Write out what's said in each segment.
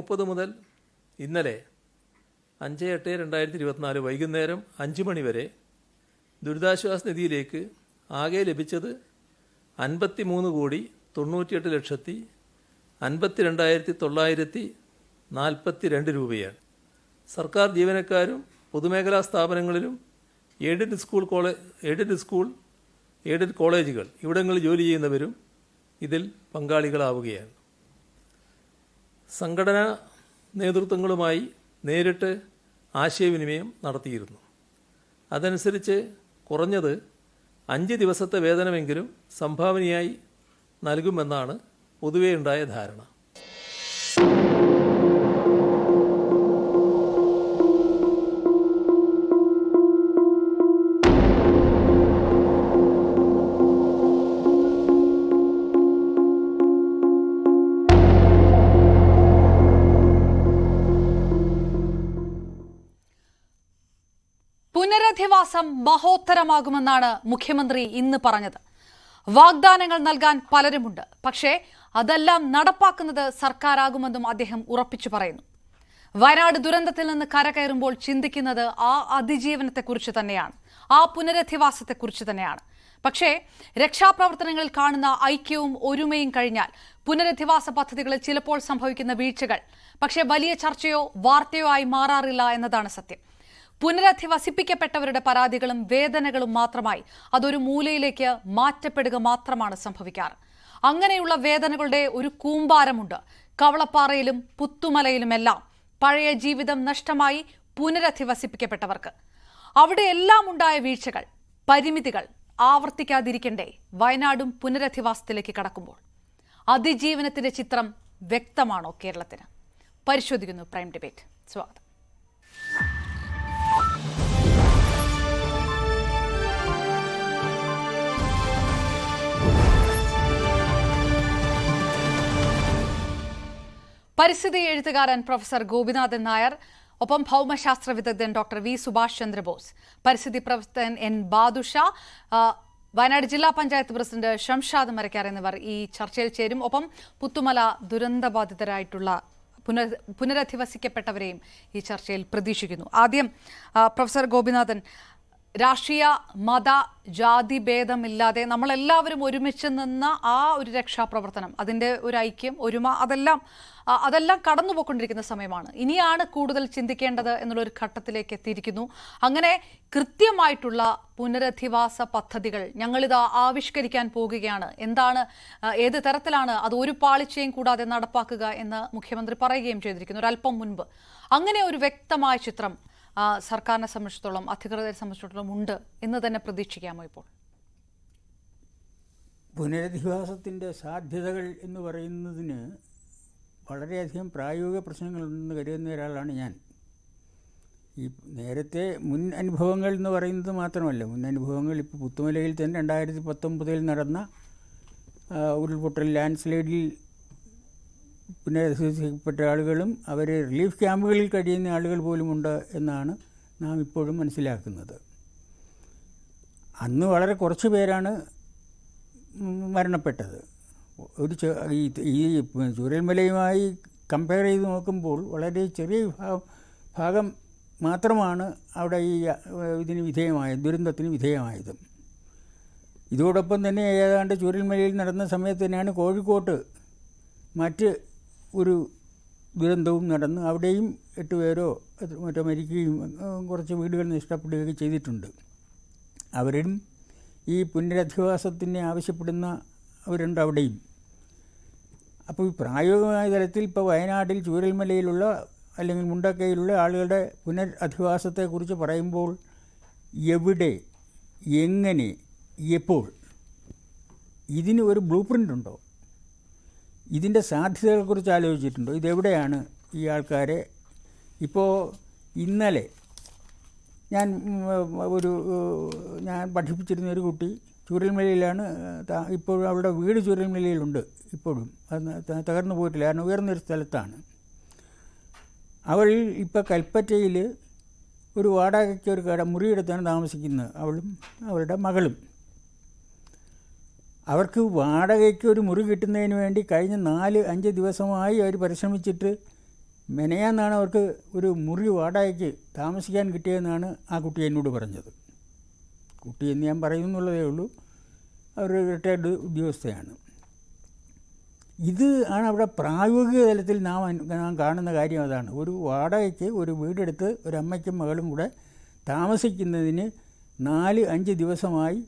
30 മുതൽ ഇന്നലെ 5/8/2024 വൈകുന്നേരം 5 മണി വരെ ദുരിതാശ്വാസ നിധിയിലേക്ക് ആകെ ലഭിച്ചത് 53,38,942 രൂപയാണ്. സർക്കാർ ജീവനക്കാരും പൊതുമേഖലാ സ്ഥാപനങ്ങളിലും എയ്ഡഡ് കോളേജുകൾ ഇവിടങ്ങളിൽ ജോലി ചെയ്യുന്നവരും ഇതിൽ പങ്കാളികളാവുകയാണ്. സംഘടനാ നേതൃത്വങ്ങളുമായി നേരിട്ട് ആശയവിനിമയം നടത്തിയിരുന്നു. അതനുസരിച്ച് കുറഞ്ഞത് 5 ദിവസത്തെ വേതനമെങ്കിലും സംഭാവനയായി നൽകുമെന്നാണ് പൊതുവെ ഉണ്ടായ ധാരണ. പുനരധിവാസം മഹോത്തരമാകുമെന്നാണ് മുഖ്യമന്ത്രി ഇന്ന് പറഞ്ഞത്. വാഗ്ദാനങ്ങൾ നൽകാൻ പലരുമുണ്ട്, പക്ഷേ അതെല്ലാം നടപ്പാക്കുന്നത് സർക്കാരാകുമെന്നും അദ്ദേഹം ഉറപ്പിച്ചു പറയുന്നു. വയനാട് ദുരന്തത്തിൽ നിന്ന് കരകയറുമ്പോൾ ചിന്തിക്കുന്നത് ആ അതിജീവനത്തെക്കുറിച്ച് തന്നെയാണ്, ആ പുനരധിവാസത്തെക്കുറിച്ച് തന്നെയാണ്. പക്ഷേ രക്ഷാപ്രവർത്തനങ്ങളിൽ കാണുന്ന ഐക്യവും ഒരുമയും കഴിഞ്ഞാൽ പുനരധിവാസ പദ്ധതികളിൽ ചിലപ്പോൾ സംഭവിക്കുന്ന വീഴ്ചകൾ പക്ഷേ വലിയ ചർച്ചയോ വാർത്തയോ ആയി മാറാറില്ല എന്നതാണ് സത്യം. പുനരധിവസിപ്പിക്കപ്പെട്ടവരുടെ പരാതികളും വേദനകളും മാത്രമായി അതൊരു മൂലയിലേക്ക് മാറ്റപ്പെടുക മാത്രമാണ് സംഭവിക്കാറ്. അങ്ങനെയുള്ള വേദനകളുടെ ഒരു കൂമ്പാരമുണ്ട് കവളപ്പാറയിലും പുത്തുമലയിലുമെല്ലാം. പഴയ ജീവിതം നഷ്ടമായി പുനരധിവസിപ്പിക്കപ്പെട്ടവർക്ക് അവിടെയെല്ലാം ഉണ്ടായ വീഴ്ചകൾ, പരിമിതികൾ ആവർത്തിക്കാതിരിക്കണ്ടേ വയനാടും പുനരധിവാസത്തിലേക്ക് കടക്കുമ്പോൾ? അതിജീവനത്തിന്റെ ചിത്രം വ്യക്തമാണോ കേരളത്തിന്? പരിശോധിക്കുന്നു പ്രൈം ഡിബേറ്റ്. സ്വാഗതം. പരിസ്ഥിതി എഴുത്തുകാരൻ പ്രൊഫസർ ഗോപിനാഥൻ നായർ, ഒപ്പം ഭൗമശാസ്ത്ര വിദഗ്ധൻ ഡോക്ടർ വി സുഭാഷ് ചന്ദ്രബോസ്, പരിസ്ഥിതി പ്രവർത്തകൻ എൻ ബാദുഷ, വയനാട് ജില്ലാ പഞ്ചായത്ത് പ്രസിഡന്റ് ഷംഷാദ് മരക്കാർ എന്നിവർ ഈ ചർച്ചയിൽ ചേരും. ഒപ്പം പുത്തുമല ദുരന്തബാധിതരായിട്ടുള്ള പുനരധിവസിക്കപ്പെട്ടവരെയും ഈ ചർച്ചയിൽ പ്രതീക്ഷിക്കുന്നു. ആദ്യം പ്രൊഫസർ ഗോപിനാഥൻ, രാഷ്ട്രീയ മത ജാതി ഭേദമില്ലാതെ നമ്മളെല്ലാവരും ഒരുമിച്ച് നിന്ന ആ ഒരു രക്ഷാപ്രവർത്തനം, അതിൻ്റെ ഒരു ഐക്യം, ഒരുമ, അതെല്ലാം കടന്നുപോയിക്കൊണ്ടിരിക്കുന്ന സമയമാണ്. ഇനിയാണ് കൂടുതൽ ചിന്തിക്കേണ്ടത് എന്നുള്ളൊരു ഘട്ടത്തിലേക്ക് എത്തിയിരിക്കുന്നു. അങ്ങനെ കൃത്യമായിട്ടുള്ള പുനരധിവാസ പദ്ധതികൾ ഞങ്ങളിത് ആവിഷ്കരിക്കാൻ പോകുകയാണ്. എന്താണ്, ഏത് തരത്തിലാണ് അത് ഒരു പാളിച്ചയും കൂടാതെ നടപ്പാക്കുക എന്ന് മുഖ്യമന്ത്രി പറയുകയും ചെയ്തിരിക്കുന്നു ഒരല്പം മുൻപ്. അങ്ങനെ ഒരു വ്യക്തമായ ചിത്രം സർക്കാരിനെ സംബന്ധിച്ചിടത്തോളം, അധികൃതരെ സംബന്ധിച്ചിടത്തോളം ഉണ്ട് എന്ന് തന്നെ പ്രതീക്ഷിക്കാമോ ഇപ്പോൾ? പുനരധിവാസത്തിൻ്റെ സാധ്യതകൾ എന്ന് പറയുന്നതിന് വളരെയധികം പ്രായോഗിക പ്രശ്നങ്ങളുണ്ടെന്ന് കരുതുന്ന ഒരാളാണ് ഞാൻ. ഈ നേരത്തെ മുൻ അനുഭവങ്ങൾ എന്ന് പറയുന്നത് മാത്രമല്ല, മുൻ അനുഭവങ്ങൾ ഇപ്പോൾ പുത്തുമലയിൽ തന്നെ 2019 നടന്ന ഉരുൾപൊട്ടൽ ലാൻഡ്സ്ലൈഡിൽ പുനരധിവസിക്കപ്പെട്ട ആളുകളും അവർ റിലീഫ് ക്യാമ്പുകളിൽ കഴിയുന്ന ആളുകൾ പോലുമുണ്ട് എന്നാണ് നാം ഇപ്പോഴും മനസ്സിലാക്കുന്നത്. അന്ന് വളരെ കുറച്ച് പേരാണ് മരണപ്പെട്ടത്. ഈ ചൂരൽമലയുമായി കമ്പയർ ചെയ്ത് നോക്കുമ്പോൾ വളരെ ചെറിയ ഭാഗം മാത്രമാണ് അവിടെ ദുരന്തത്തിന് വിധേയമായത്. ഇതോടൊപ്പം തന്നെ ഏതാണ്ട് ചൂരൽമലയിൽ നടന്ന സമയത്ത് തന്നെയാണ് കോഴിക്കോട്ട് മറ്റ് ഒരു ദുരന്തവും നടന്ന് അവിടെയും 8 പേരോ മറ്റോ മരിക്കുകയും കുറച്ച് വീടുകൾ നഷ്ടപ്പെടുകയൊക്കെ ചെയ്തിട്ടുണ്ട്. അവരും ഈ പുനരധിവാസത്തിന് ആവശ്യപ്പെടുന്ന അവരുണ്ട് അവിടെയും. അപ്പോൾ ഈ പ്രായോഗികമായ തലത്തിൽ ഇപ്പോൾ വയനാട്ടിൽ ചൂരൽമലയിലുള്ള അല്ലെങ്കിൽ മുണ്ടക്കയിലുള്ള ആളുകളുടെ പുനരധിവാസത്തെക്കുറിച്ച് പറയുമ്പോൾ എവിടെ, എങ്ങനെ, എപ്പോൾ, ഇതിന് ഒരു ബ്ലൂ പ്രിൻ്റ് ഉണ്ടോ? ഇതിൻ്റെ സാധ്യതകളെക്കുറിച്ച് ആലോചിച്ചിട്ടുണ്ടോ? ഇതെവിടെയാണ് ഈ ആൾക്കാരെ? ഇപ്പോൾ ഇന്നലെ ഞാൻ പഠിപ്പിച്ചിരുന്ന ഒരു കുട്ടി ചൂരൽമലയിലാണ്. ഇപ്പോഴും അവളുടെ വീട് ചൂരൽമലയിലുണ്ട്. ഇപ്പോഴും അത് തകർന്നു പോയിട്ടില്ല, കാരണം ഉയർന്നൊരു സ്ഥലത്താണ്. അവൾ ഇപ്പോൾ കൽപ്പറ്റയിൽ ഒരു വാടകയ്ക്ക് ഒരു മുറിയെടുത്താണ് താമസിക്കുന്നത്, അവളും അവളുടെ മകളും. അവർക്ക് വാടകയ്ക്ക് ഒരു മുറി കിട്ടുന്നതിന് വേണ്ടി കഴിഞ്ഞ 4-5 ദിവസമായി അവർ പരിശ്രമിച്ചിട്ട് മെനയാന്നാണ് അവർക്ക് ഒരു മുറി വാടകയ്ക്ക് താമസിക്കാൻ കിട്ടിയതെന്നാണ് ആ കുട്ടി എന്നോട് പറഞ്ഞത്. കുട്ടി എന്ന് ഞാൻ പറയുന്നുള്ളതേ ഉള്ളൂ, അവർ റിട്ടയർഡ് ഉദ്യോഗസ്ഥയാണ്. ഇത് ആണ് അവിടെ പ്രായോഗിക തലത്തിൽ നാം കാണുന്ന കാര്യം. അതാണ് ഒരു വാടകയ്ക്ക് ഒരു വീടെടുത്ത് ഒരമ്മയ്ക്കും മകളും കൂടെ താമസിക്കുന്നതിന് 4-5 ദിവസമായി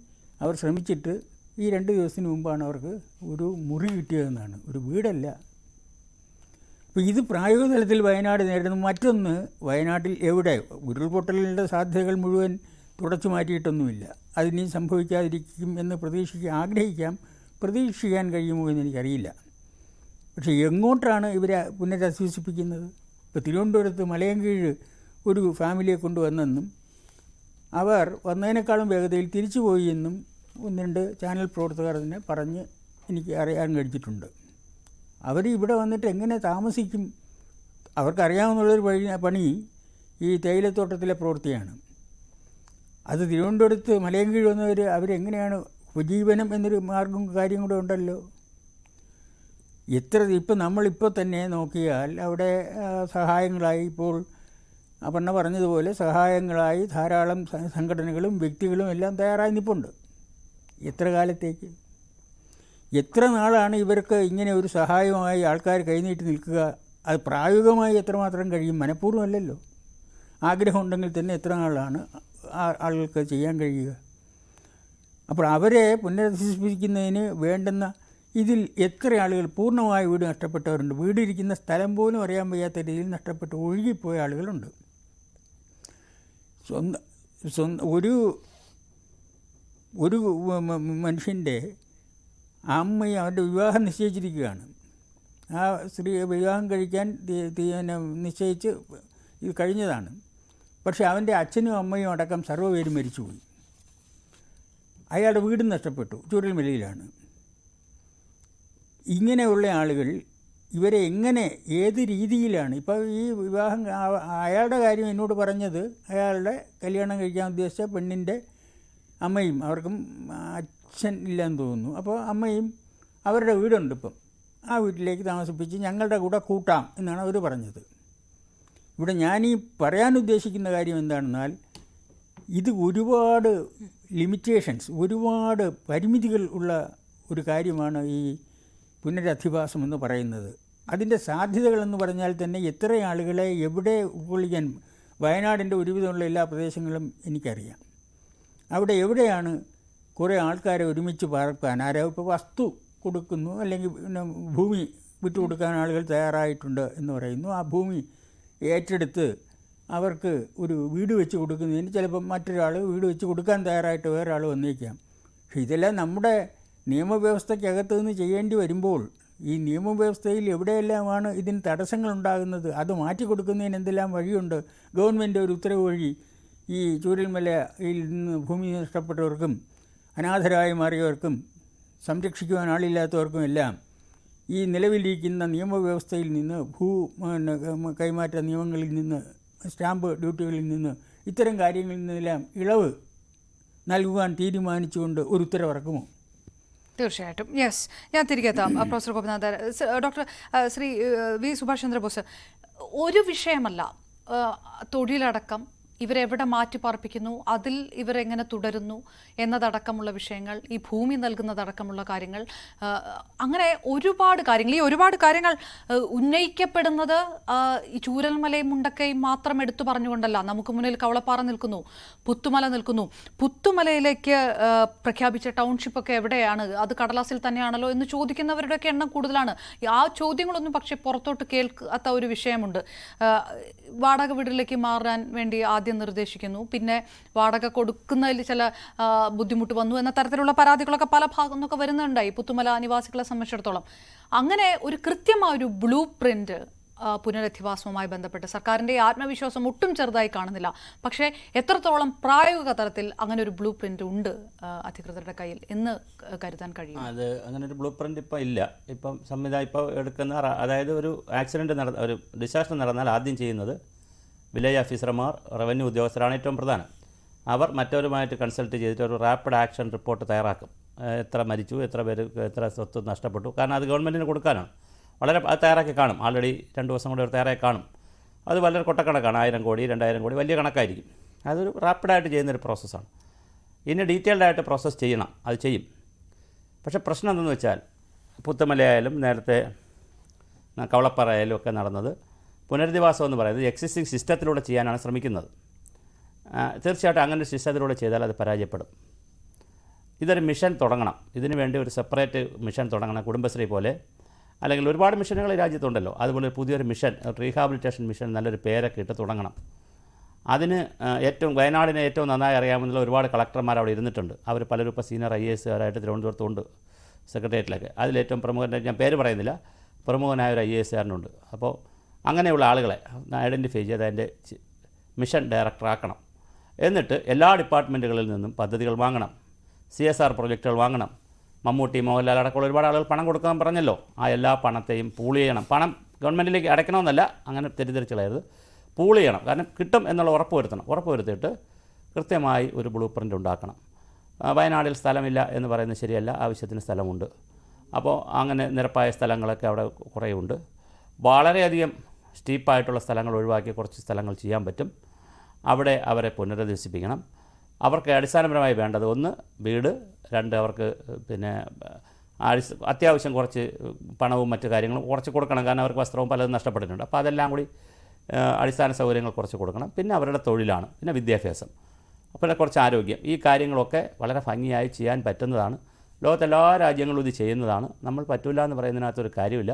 അവർ ശ്രമിച്ചിട്ട് ഈ 2 ദിവസത്തിന് മുമ്പാണ് അവർക്ക് ഒരു മുറി കിട്ടിയതെന്നാണ്, ഒരു വീടല്ല. അപ്പോൾ ഇത് പ്രായോഗിക തലത്തിൽ വയനാട് നേരിടുന്നു. മറ്റൊന്ന്, വയനാട്ടിൽ എവിടെ ഉരുൾപൊട്ടലിൻ്റെ സാധ്യതകൾ മുഴുവൻ തുടച്ചു മാറ്റിയിട്ടൊന്നുമില്ല. അതിനി സംഭവിക്കാതിരിക്കും എന്ന് പ്രതീക്ഷിക്കാൻ കഴിയുമോ എന്ന് എനിക്കറിയില്ല. പക്ഷേ എങ്ങോട്ടാണ് ഇവരെ പുനരധിവസിപ്പിക്കുന്നത്? ഇപ്പോൾ തിരുവനന്തപുരത്ത് മലയൻകീഴ് ഒരു ഫാമിലിയെ കൊണ്ടുവന്നെന്നും അവർ വന്നതിനേക്കാളും വേഗതയിൽ തിരിച്ചു പോയി എന്നും 1-2 ചാനൽ പ്രവർത്തകർ തന്നെ പറഞ്ഞ് എനിക്ക് അറിയാൻ കഴിഞ്ഞിട്ടുണ്ട്. അവർ ഇവിടെ വന്നിട്ട് എങ്ങനെ താമസിക്കും? അവർക്കറിയാവുന്നുള്ളൊരു പണി ഈ തേയിലത്തോട്ടത്തിലെ പ്രവൃത്തിയാണ്. അത് തിരുവനന്തപുരത്ത് മലയൻകീഴ് വന്നവർ അവരെങ്ങനെയാണ് ഉപജീവനം എന്നൊരു മാർഗം കാര്യം കൂടെ ഉണ്ടല്ലോ. ഇപ്പം നമ്മളിപ്പോൾ തന്നെ നോക്കിയാൽ അവിടെ സഹായങ്ങളായി, ഇപ്പോൾ അപർണ പറഞ്ഞതുപോലെ സഹായങ്ങളായി ധാരാളം സംഘടനകളും വ്യക്തികളും എല്ലാം തയ്യാറായി നിൽപ്പുണ്ട്. എത്ര കാലത്തേക്ക്, എത്ര നാളാണ് ഇവർക്ക് ഇങ്ങനെ ഒരു സഹായമായി ആൾക്കാർ കൈനീട്ടി നിൽക്കുക? അത് പ്രായോഗികമായി എത്രമാത്രം കഴിയും? മനഃപൂർവ്വമല്ലല്ലോ. ആഗ്രഹമുണ്ടെങ്കിൽ തന്നെ എത്ര നാളാണ് ആളുകൾക്ക് ചെയ്യാൻ കഴിയുക? അപ്പോൾ അവരെ പുനരധിവസിപ്പിക്കുന്നതിന് വേണ്ടുന്ന ഇതിൽ എത്ര ആളുകൾ പൂർണ്ണമായ വീട് നഷ്ടപ്പെട്ടവരുണ്ട്. വീടിരിക്കുന്ന സ്ഥലം പോലും അറിയാൻ വയ്യാത്ത രീതിയിൽ നഷ്ടപ്പെട്ട് ഒഴുകിപ്പോയ ആളുകളുണ്ട്. ഒരു മനുഷ്യൻ്റെ അമ്മയും അവൻ്റെ വിവാഹം നിശ്ചയിച്ചിരിക്കുകയാണ്. ആ സ്ത്രീ വിവാഹം കഴിക്കാൻ നിശ്ചയിച്ച് ഇത് കഴിഞ്ഞതാണ്. പക്ഷേ അവൻ്റെ അച്ഛനും അമ്മയും അടക്കം സർവ്വപേരും മരിച്ചുപോയി. അയാളുടെ വീടും നഷ്ടപ്പെട്ടു. ചൂരൽമലയിലാണ്. ഇങ്ങനെയുള്ള ആളുകൾ ഇവരെ എങ്ങനെ, ഏത് രീതിയിലാണ്? ഇപ്പോൾ ഈ വിവാഹം, അയാളുടെ കാര്യം എന്നോട് പറഞ്ഞത്, അയാളുടെ കല്യാണം കഴിക്കാൻ ഉദ്ദേശിച്ച പെണ്ണിൻ്റെ അമ്മയും, അവർക്കും അച്ഛൻ ഇല്ലെന്ന് തോന്നുന്നു. അപ്പോൾ അമ്മയും അവരുടെ വീടുണ്ട്, ഇപ്പം ആ വീട്ടിലേക്ക് താമസിപ്പിച്ച് ഞങ്ങളുടെ കൂടെ കൂട്ടാം എന്നാണ് അവർ പറഞ്ഞത്. ഇവിടെ ഞാനീ പറയാൻ ഉദ്ദേശിക്കുന്ന കാര്യം എന്താണെന്നാൽ, ഇത് ഒരുപാട് ലിമിറ്റേഷൻസ്, ഒരുപാട് പരിമിതികൾ ഉള്ള ഒരു കാര്യമാണ് ഈ പുനരധിവാസം എന്ന് പറയുന്നത്. അതിൻ്റെ സാധ്യതകളെന്ന് പറഞ്ഞാൽ തന്നെ എത്ര ആളുകളെ എവിടെ ഉൾക്കൊള്ളിക്കാൻ, വയനാടിൻ്റെ ഒരുവിധമുള്ള എല്ലാ പ്രദേശങ്ങളും എനിക്കറിയാം. അവിടെ എവിടെയാണ് കുറേ ആൾക്കാരെ ഒരുമിച്ച് പാർക്കാൻ? ആരോ ഇപ്പോൾ വസ്തു കൊടുക്കുന്നു, അല്ലെങ്കിൽ പിന്നെ ഭൂമി വിട്ടുകൊടുക്കാൻ ആളുകൾ തയ്യാറായിട്ടുണ്ട് എന്ന് പറയുന്നു. ആ ഭൂമി ഏറ്റെടുത്ത് അവർക്ക് ഒരു വീട് വെച്ച് കൊടുക്കുന്നതിന് ചിലപ്പം മറ്റൊരാൾ വീട് വെച്ച് കൊടുക്കാൻ തയ്യാറായിട്ട് വേറൊരാൾ വന്നേക്കാം. പക്ഷേ ഇതെല്ലാം നമ്മുടെ നിയമവ്യവസ്ഥയ്ക്കകത്ത് നിന്ന് ചെയ്യേണ്ടി വരുമ്പോൾ ഈ നിയമവ്യവസ്ഥയിൽ എവിടെയെല്ലാമാണ് ഇതിന് തടസ്സങ്ങളുണ്ടാകുന്നത്? അത് മാറ്റിക്കൊടുക്കുന്നതിന് എന്തെല്ലാം വഴിയുണ്ട്? ഗവൺമെൻറ് ഒരു ഉത്തരവ് വഴി ഈ ചൂരൽമലയിൽ നിന്ന് ഭൂമി നഷ്ടപ്പെട്ടവർക്കും അനാഥരായി മാറിയവർക്കും സംരക്ഷിക്കുവാൻ ആളില്ലാത്തവർക്കും എല്ലാം ഈ നിലവിലിരിക്കുന്ന നിയമവ്യവസ്ഥയിൽ നിന്ന്, കൈമാറ്റ നിയമങ്ങളിൽ നിന്ന്, സ്റ്റാമ്പ് ഡ്യൂട്ടികളിൽ നിന്ന്, ഇത്തരം കാര്യങ്ങളിൽ നിന്നെല്ലാം ഇളവ് നൽകുവാൻ തീരുമാനിച്ചുകൊണ്ട് ഒരു ഉത്തരവിറക്കുമോ? തീർച്ചയായിട്ടും. യെസ്, ഞാൻ തിരികെ എത്താം. Professor Gopinath, doctor Shri V Subhash Chandrabose, ഒരു വിഷയമല്ല തൊഴിലടക്കം ഇവരെവിടെ മാറ്റിപ്പാർപ്പിക്കുന്നു, അതിൽ ഇവരെങ്ങനെ തുടരുന്നു എന്നതടക്കമുള്ള വിഷയങ്ങൾ, ഈ ഭൂമി നൽകുന്നതടക്കമുള്ള കാര്യങ്ങൾ, അങ്ങനെ ഒരുപാട് കാര്യങ്ങൾ, ഈ ഒരുപാട് കാര്യങ്ങൾ ഉന്നയിക്കപ്പെടുന്നത് ഈ ചൂരൽമലയും മുണ്ടക്കയും മാത്രം എടുത്തു പറഞ്ഞുകൊണ്ടല്ല. നമുക്ക് മുന്നിൽ കവളപ്പാറ നിൽക്കുന്നു, പുത്തുമല നിൽക്കുന്നു. പുത്തുമലയിലേക്ക് പ്രഖ്യാപിച്ച ടൗൺഷിപ്പൊക്കെ എവിടെയാണ്? അത് കടലാസിൽ തന്നെയാണല്ലോ എന്ന് ചോദിക്കുന്നവരുടെയൊക്കെ എണ്ണം കൂടുതലാണ്. ആ ചോദ്യങ്ങളൊന്നും പക്ഷേ പുറത്തോട്ട് കേൾക്കാത്ത ഒരു വിഷയമുണ്ട്. വാടക വീട്ടിലേക്ക് മാറാൻ വേണ്ടി ആദ്യം നിർദ്ദേശിക്കുന്നു, പിന്നെ വാടക കൊടുക്കുന്നതിൽ ചില ബുദ്ധിമുട്ട് വന്നു എന്ന തരത്തിലുള്ള പരാതികളൊക്കെ പല ഭാഗത്തു നിന്നൊക്കെ വരുന്നുണ്ടായി പുത്തുമല നിവാസികളെ സംബന്ധിച്ചിടത്തോളം. അങ്ങനെ ഒരു കൃത്യമായ ഒരു ബ്ലൂ പ്രിന്റ് പുനരധിവാസവുമായി ബന്ധപ്പെട്ട് സർക്കാരിൻ്റെ ആത്മവിശ്വാസം ഒട്ടും ചെറുതായി കാണുന്നില്ല. പക്ഷേ എത്രത്തോളം പ്രായോഗിക തലത്തിൽ അങ്ങനെ ഒരു ബ്ലൂ പ്രിന്റ് ഉണ്ട് അധികൃതരുടെ കയ്യിൽ എന്ന് കരുതാൻ കഴിയും? അത് അങ്ങനെ ഒരു ബ്ലൂ പ്രിന്റ് ഇപ്പം ഇല്ല. ഇപ്പം സംവിധാനം ഇപ്പോൾ എടുക്കുന്ന, അതായത് ഒരു ആക്സിഡൻറ്റ് ഒരു ഡിസാസ്റ്റർ നടന്നാൽ ആദ്യം ചെയ്യുന്നത് വില്ലേജ് ഓഫീസർമാർ, റവന്യൂ ഉദ്യോഗസ്ഥരാണ് ഏറ്റവും പ്രധാനം. അവർ മറ്റവരുമായിട്ട് കൺസൾട്ട് ചെയ്തിട്ട് ഒരു റാപ്പിഡ് ആക്ഷൻ റിപ്പോർട്ട് തയ്യാറാക്കും. എത്ര മരിച്ചു, എത്ര പേര്, എത്ര സ്വത്ത് നഷ്ടപ്പെട്ടു. കാരണം അത് ഗവൺമെൻറ്റിന് കൊടുക്കാനാണ്. വളരെ അത് തയ്യാറാക്കി കാണും, ആൾറെഡി 2 ദിവസം കൊണ്ട് തയ്യാറാക്കി കാണും. അത് വളരെ കൊട്ടക്കണക്കാണ്, 1000 കോടി 2000 കോടി വലിയ കണക്കായിരിക്കും. അതൊരു റാപ്പിഡായിട്ട് ചെയ്യുന്നൊരു പ്രോസസ്സാണ്. ഇനി ഡീറ്റെയിൽഡായിട്ട് പ്രോസസ്സ് ചെയ്യണം, അത് ചെയ്യും. പക്ഷേ പ്രശ്നം എന്തെന്ന് വെച്ചാൽ പുത്തുമലയായാലും നേരത്തെ കവളപ്പാറ ആയാലും ഒക്കെ നടന്നത് പുനരധിവാസം എന്ന് പറയുന്നത് എക്സിസ്റ്റിംഗ് സിസ്റ്റത്തിലൂടെ ചെയ്യാനാണ് ശ്രമിക്കുന്നത്. തീർച്ചയായിട്ടും അങ്ങനെ ഒരു സിസ്റ്റത്തിലൂടെ ചെയ്താൽ അത് പരാജയപ്പെടും. ഇതൊരു മിഷൻ തുടങ്ങണം, ഇതിനു വേണ്ടി ഒരു സെപ്പറേറ്റ് മിഷൻ തുടങ്ങണം. കുടുംബശ്രീ പോലെ അല്ലെങ്കിൽ ഒരുപാട് മിഷനുകൾ രാജ്യത്തുണ്ടല്ലോ, അതുപോലെ പുതിയൊരു മിഷൻ, റീഹാബിലിറ്റേഷൻ മിഷൻ, നല്ലൊരു പേരൊക്കെ ഇട്ട് തുടങ്ങണം. അതിന് വയനാടിനെ ഏറ്റവും നന്നായി അറിയാമെന്നുള്ള ഒരുപാട് കളക്ടർമാർ അവിടെ ഇരുന്നിട്ടുണ്ട്. അവർ പലരും ഇപ്പോൾ സീനിയർ IASകാരായിട്ട് തിരുവനന്തപുരത്തുണ്ട്, സെക്രട്ടേറിയറ്റിലൊക്കെ. അതിലേറ്റവും പ്രമുഖൻ്റെ ഞാൻ പേര് പറയുന്നില്ല, പ്രമുഖനായ ഒരു IASകാരനുണ്ട്. അപ്പോൾ അങ്ങനെയുള്ള ആളുകളെ ഐഡൻറ്റിഫൈ ചെയ്ത് അതിൻ്റെ മിഷൻ ഡയറക്ടറാക്കണം. എന്നിട്ട് എല്ലാ ഡിപ്പാർട്ട്മെൻറ്റുകളിൽ നിന്നും പദ്ധതികൾ വാങ്ങണം, CSR പ്രൊജക്റ്റുകൾ വാങ്ങണം. മമ്മൂട്ടി, മോഹൻലാൽ അടക്കമുള്ള ഒരുപാട് ആളുകൾ പണം കൊടുക്കാൻ പറഞ്ഞല്ലോ. ആ എല്ലാ പണത്തെയും പൂൾ ചെയ്യണം. പണം ഗവൺമെൻറ്റിലേക്ക് അടയ്ക്കണമെന്നല്ല, അങ്ങനെ തെറ്റിദ്ധരിച്ച് കളയരുത്, പൂൾ ചെയ്യണം. കാരണം കിട്ടും എന്നുള്ള ഉറപ്പ് വരുത്തിയിട്ട് കൃത്യമായി ഒരു ബ്ലൂ പ്രിൻ്റ് ഉണ്ടാക്കണം. വയനാടിൽ സ്ഥലമില്ല എന്ന് പറയുന്നത് ശരിയല്ല, ആവശ്യത്തിന് സ്ഥലമുണ്ട്. അപ്പോൾ അങ്ങനെ നിരപ്പായ സ്ഥലങ്ങളൊക്കെ അവിടെ കുറേ ഉണ്ട്. വളരെയധികം സ്റ്റീപ്പായിട്ടുള്ള സ്ഥലങ്ങൾ ഒഴിവാക്കി കുറച്ച് സ്ഥലങ്ങൾ ചെയ്യാൻ പറ്റും. അവിടെ അവരെ പുനരധിവസിപ്പിക്കണം. അവർക്ക് അടിസ്ഥാനപരമായി വേണ്ടത് 1 വീട്, 2 അവർക്ക് പിന്നെ അത്യാവശ്യം കുറച്ച് പണവും മറ്റു കാര്യങ്ങളും കുറച്ച് കൊടുക്കണം. കാരണം അവർക്ക് വസ്ത്രവും പലതും നഷ്ടപ്പെട്ടിട്ടുണ്ട്. അപ്പോൾ അതെല്ലാം കൂടി അടിസ്ഥാന സൗകര്യങ്ങൾ കുറച്ച് കൊടുക്കണം. പിന്നെ അവരുടെ തൊഴിലാണ്, പിന്നെ വിദ്യാഭ്യാസം, പിന്നെ കുറച്ച് ആരോഗ്യം. ഈ കാര്യങ്ങളൊക്കെ വളരെ ഭംഗിയായി ചെയ്യാൻ പറ്റുന്നതാണ്. ലോകത്തെല്ലാ രാജ്യങ്ങളും ഇത് ചെയ്യുന്നതാണ്. നമ്മൾ പറ്റില്ല എന്ന് പറയുന്നതിനകത്തൊരു കാര്യമില്ല.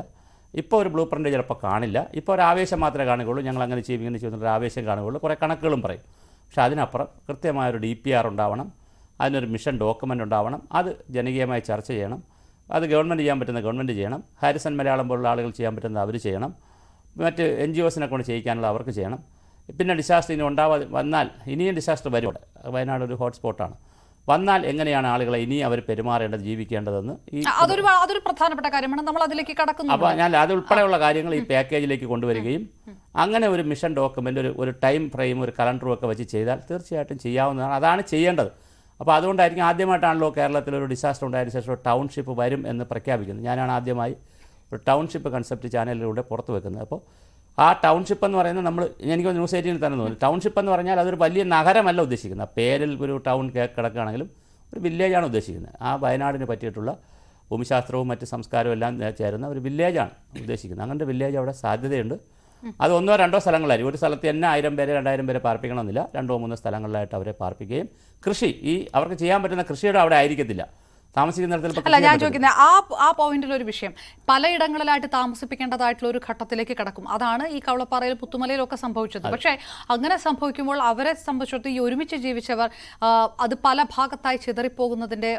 ഇപ്പോൾ ഒരു ബ്ലൂ പ്രിൻ്റ് ചിലപ്പോൾ കാണില്ല, ഇപ്പോൾ ഒരു ആവേശം മാത്രമേ കാണുകയുള്ളൂ. ഞങ്ങൾ അങ്ങനെ ചെയ്യും ഇങ്ങനെ ചെയ്യുന്നൊരു ആവേശം കാണുകയുള്ളൂ, കുറേ കണക്കുകളും പറയും. പക്ഷേ അതിനപ്പുറം കൃത്യമായൊരു DPR ഉണ്ടാവണം, അതിനൊരു മിഷൻ ഡോക്യുമെൻ്റ് ഉണ്ടാവണം. അത് ജനകീയമായി ചർച്ച ചെയ്യണം. അത് ഗവൺമെൻറ് ചെയ്യാൻ പറ്റുന്ന ഗവൺമെൻറ് ചെയ്യണം. ഹാരിസൺ മലയാളം പോലുള്ള ആളുകൾ ചെയ്യാൻ പറ്റുന്നത് അവർ ചെയ്യണം. മറ്റ് NGOസിനെ കൊണ്ട് ചെയ്യിക്കാനുള്ള അവർക്ക് ചെയ്യണം. പിന്നെ ഡിസാസ്റ്റർ ഇനി വന്നാൽ ഇനിയും ഡിസാസ്റ്റർ വരും. വയനാട് ഒരു ഹോട്ട്സ്പോട്ടാണ്. വന്നാൽ എങ്ങനെയാണ് ആളുകളെ ഇനി അവർ പെരുമാറേണ്ടത്, ജീവിക്കേണ്ടതെന്ന് അതൊരു പ്രധാനപ്പെട്ട കാര്യമാണ്. നമ്മൾ അതിലേക്ക് കടക്കുന്നു. അപ്പോൾ ഞാൻ അതുൾപ്പെടെയുള്ള കാര്യങ്ങൾ ഈ പാക്കേജിലേക്ക് കൊണ്ടുവരികയും അങ്ങനെ ഒരു മിഷൻ ഡോക്യുമെൻ്റ്, ഒരു ടൈം ഫ്രെയിം, ഒരു കലണ്ടറും ഒക്കെ വെച്ച് ചെയ്താൽ തീർച്ചയായിട്ടും ചെയ്യാവുന്നതാണ്. അതാണ് ചെയ്യേണ്ടത്. അപ്പോൾ അതുകൊണ്ടായിരിക്കും ആദ്യമായിട്ടാണല്ലോ കേരളത്തിലൊരു ഡിസാസ്റ്റർ ഉണ്ടായതിനു ശേഷം ഒരു ടൗൺഷിപ്പ് വരും എന്ന് പ്രഖ്യാപിക്കുന്നത്. ഞാനാണ് ആദ്യമായി ഒരു ടൗൺഷിപ്പ് കൺസെപ്റ്റ് ചാനലിലൂടെ പുറത്തു വെക്കുന്നത്. അപ്പോൾ ആ ടൗൺഷിപ്പ് എന്ന് പറയുന്നത് എനിക്ക് ന്യൂസ് 18 തന്നെ തോന്നുന്നു. ടൗൺഷിപ്പ് എന്ന് പറഞ്ഞാൽ അതൊരു വലിയ നഗരമല്ല ഉദ്ദേശിക്കുന്നത്. പേരിൽ ഒരു ടൗൺ കിടക്കുകയാണെങ്കിലും ഒരു വില്ലേജാണ് ഉദ്ദേശിക്കുന്നത്. ആ വയനാടിന് പറ്റിയിട്ടുള്ള ഭൂമിശാസ്ത്രവും മറ്റ് സംസ്കാരവും എല്ലാം ചേരുന്ന ഒരു വില്ലേജാണ് ഉദ്ദേശിക്കുന്നത്. അങ്ങനത്തെ വില്ലേജ് അവിടെ സാധ്യതയുണ്ട്. അത് 1 2 സ്ഥലങ്ങളായിരിക്കും. ഒരു സ്ഥലത്ത് തന്നെ 1000 പേരെ 2000 പേരെ പാർപ്പിക്കണമെന്നില്ല. 2 3 സ്ഥലങ്ങളിലായിട്ട് അവരെ പാർപ്പിക്കുകയും കൃഷി അവർക്ക് ചെയ്യാൻ പറ്റുന്ന കൃഷിയുടെ അവിടെ ആയിരിക്കത്തില്ല, താമസിക്കുന്നിടത്തിൽ. അല്ല, ഞാൻ ചോദിക്കുന്നത് ആ പോയിന്റിൽ ഒരു വിഷയം, പലയിടങ്ങളിലായിട്ട് താമസിപ്പിക്കേണ്ടതായിട്ടുള്ള ഒരു ഘട്ടത്തിലേക്ക് കടക്കും. അതാണ് ഈ കവളപ്പാറയിൽ പുത്തുമലയിലും ഒക്കെ സംഭവിച്ചത്. പക്ഷേ അങ്ങനെ സംഭവിക്കുമ്പോൾ അവരെ സംബന്ധിച്ചിടത്തോളം ഈ ഒരുമിച്ച് ജീവിച്ചവർ അത് പല ഭാഗത്തായി ചിതറിപ്പോകുന്നതിന്റെ